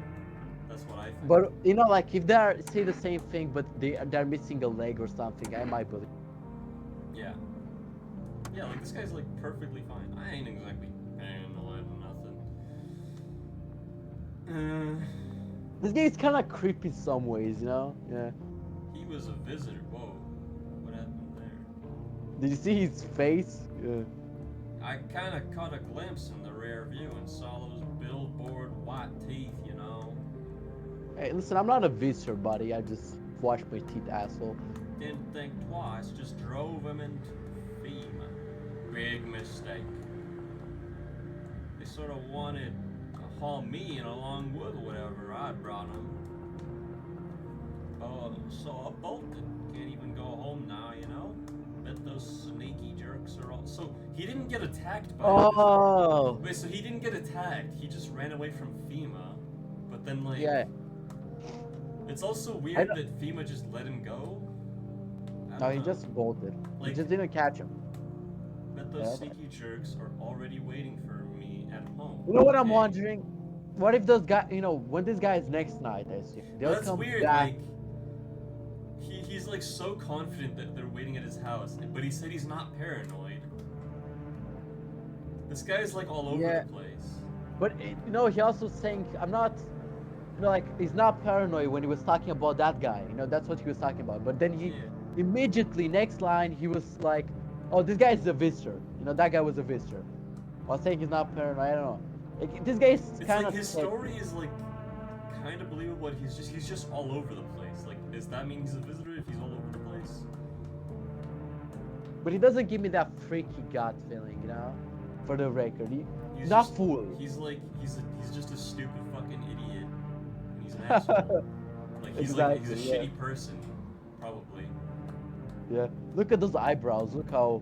That's what I think. But you know, like if they say the same thing, but they're missing a leg or something, I might believe. Yeah. Yeah, like this guy's like perfectly fine. I ain't exactly handling nothing. This game is kind of creepy in some ways, you know? Yeah. He was a visitor. Whoa. What happened there? Did you see his face? Yeah. I kind of caught a glimpse in the rear view and saw those billboard white teeth, you know. Hey, listen, I'm not a visitor, buddy. I just washed my teeth, asshole. Didn't think twice, just drove him into FEMA. Big mistake. They sort of wanted to haul me in along with whatever I brought them. So I bolted. Can't even go home now, you know? Bet those sneaky jerks are all. So he didn't get attacked by Oh. Wait, so he didn't get attacked. He just ran away from FEMA. But then, like. Yeah. It's also weird that FEMA just let him go. No, he just bolted. Like, He just didn't catch him. Bet those Yeah. sneaky jerks are already waiting for me at home. You know what I'm Okay. wondering? What if those guys, you know, when this guy is next night, I assume they'll That's come weird. back. Like, he's like so confident that they're waiting at his house, but he said he's not paranoid. This guy's like all over Yeah. the place. But you know, he also saying I'm not, you know, like he's not paranoid when he was talking about that guy. You know, that's what he was talking about. But then he Yeah. immediately next line he was like, "Oh, this guy is a visitor." You know, that guy was a visitor. While saying he's not paranoid, I don't know. Like, this guy is It's kind like of his story is like kind of believable. But he's just all over the place. Like, does that mean he's a visitor if he's all over the place? but he doesn't give me that freaky gut feeling, you know. For the record, He's not just fool. he's just a stupid fucking idiot. And he's an asshole. He's a Exactly. Yeah. shitty person, probably. Yeah. Look at those eyebrows. Look how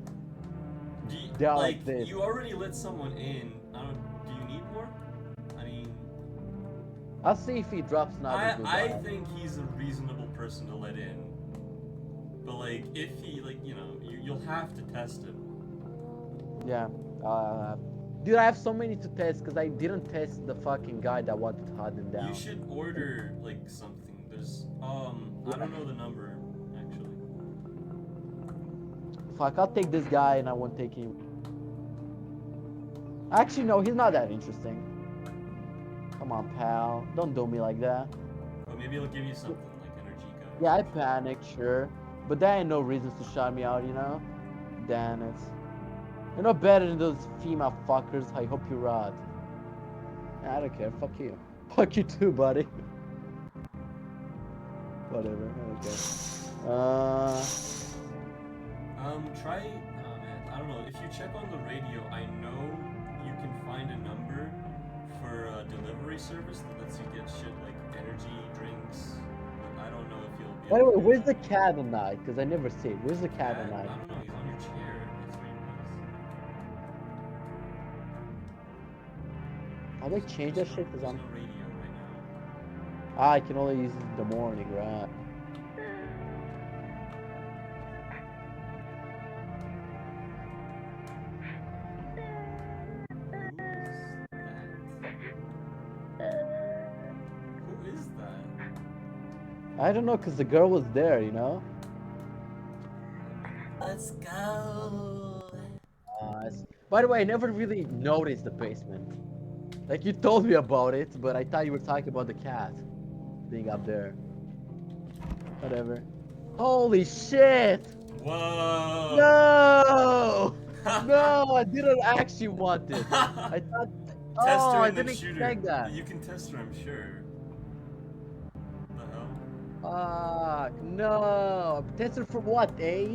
they are like this. You already let someone in. I don't. Do you need more? I mean, I'll see if he drops another good I eye. think he's a reasonable person to let in. But like, if he you'll have to test him. Yeah. Uh, Dude, I have so many to test because I didn't test the fucking guy that wanted to hunt him You down. should order like something. There's I don't know the number actually. Fuck, I'll take this guy and I won't take him. Actually, no, he's not that interesting. Come on, pal. Don't do me like that. But maybe it'll give you something like energy code. Yeah, I panicked, sure. But there ain't no reasons to shut me out, you know? Damn it. You're no better than those female fuckers. I hope you rot. I don't care. Fuck you. Fuck you too, buddy. Whatever. I don't care. Try. Oh man, I don't know. If you check on the radio, I know you can find a number for a delivery service that lets you get shit like energy drinks. But I don't know if you'll be By the able way, to do where's the that. cat at night? Because I never see it. Where's the cat at I night? don't know. He's on your chair. That's where he How do I change that shit? Because There's I'm. no radio right now. Ah, I can only use it in the morning, right? Who is that? I don't know, because the girl was there, you know? Let's go. By the way, I never really noticed the basement. Like, you told me about it, but I thought you were talking about the cat being up there. Whatever. Holy shit! Whoa! No! No, I didn't actually want it. I thought. Test Oh, her I and then didn't shoot her. expect that. You can test her, I'm sure. The hell? Fuck, no. Tested for what? AIDS?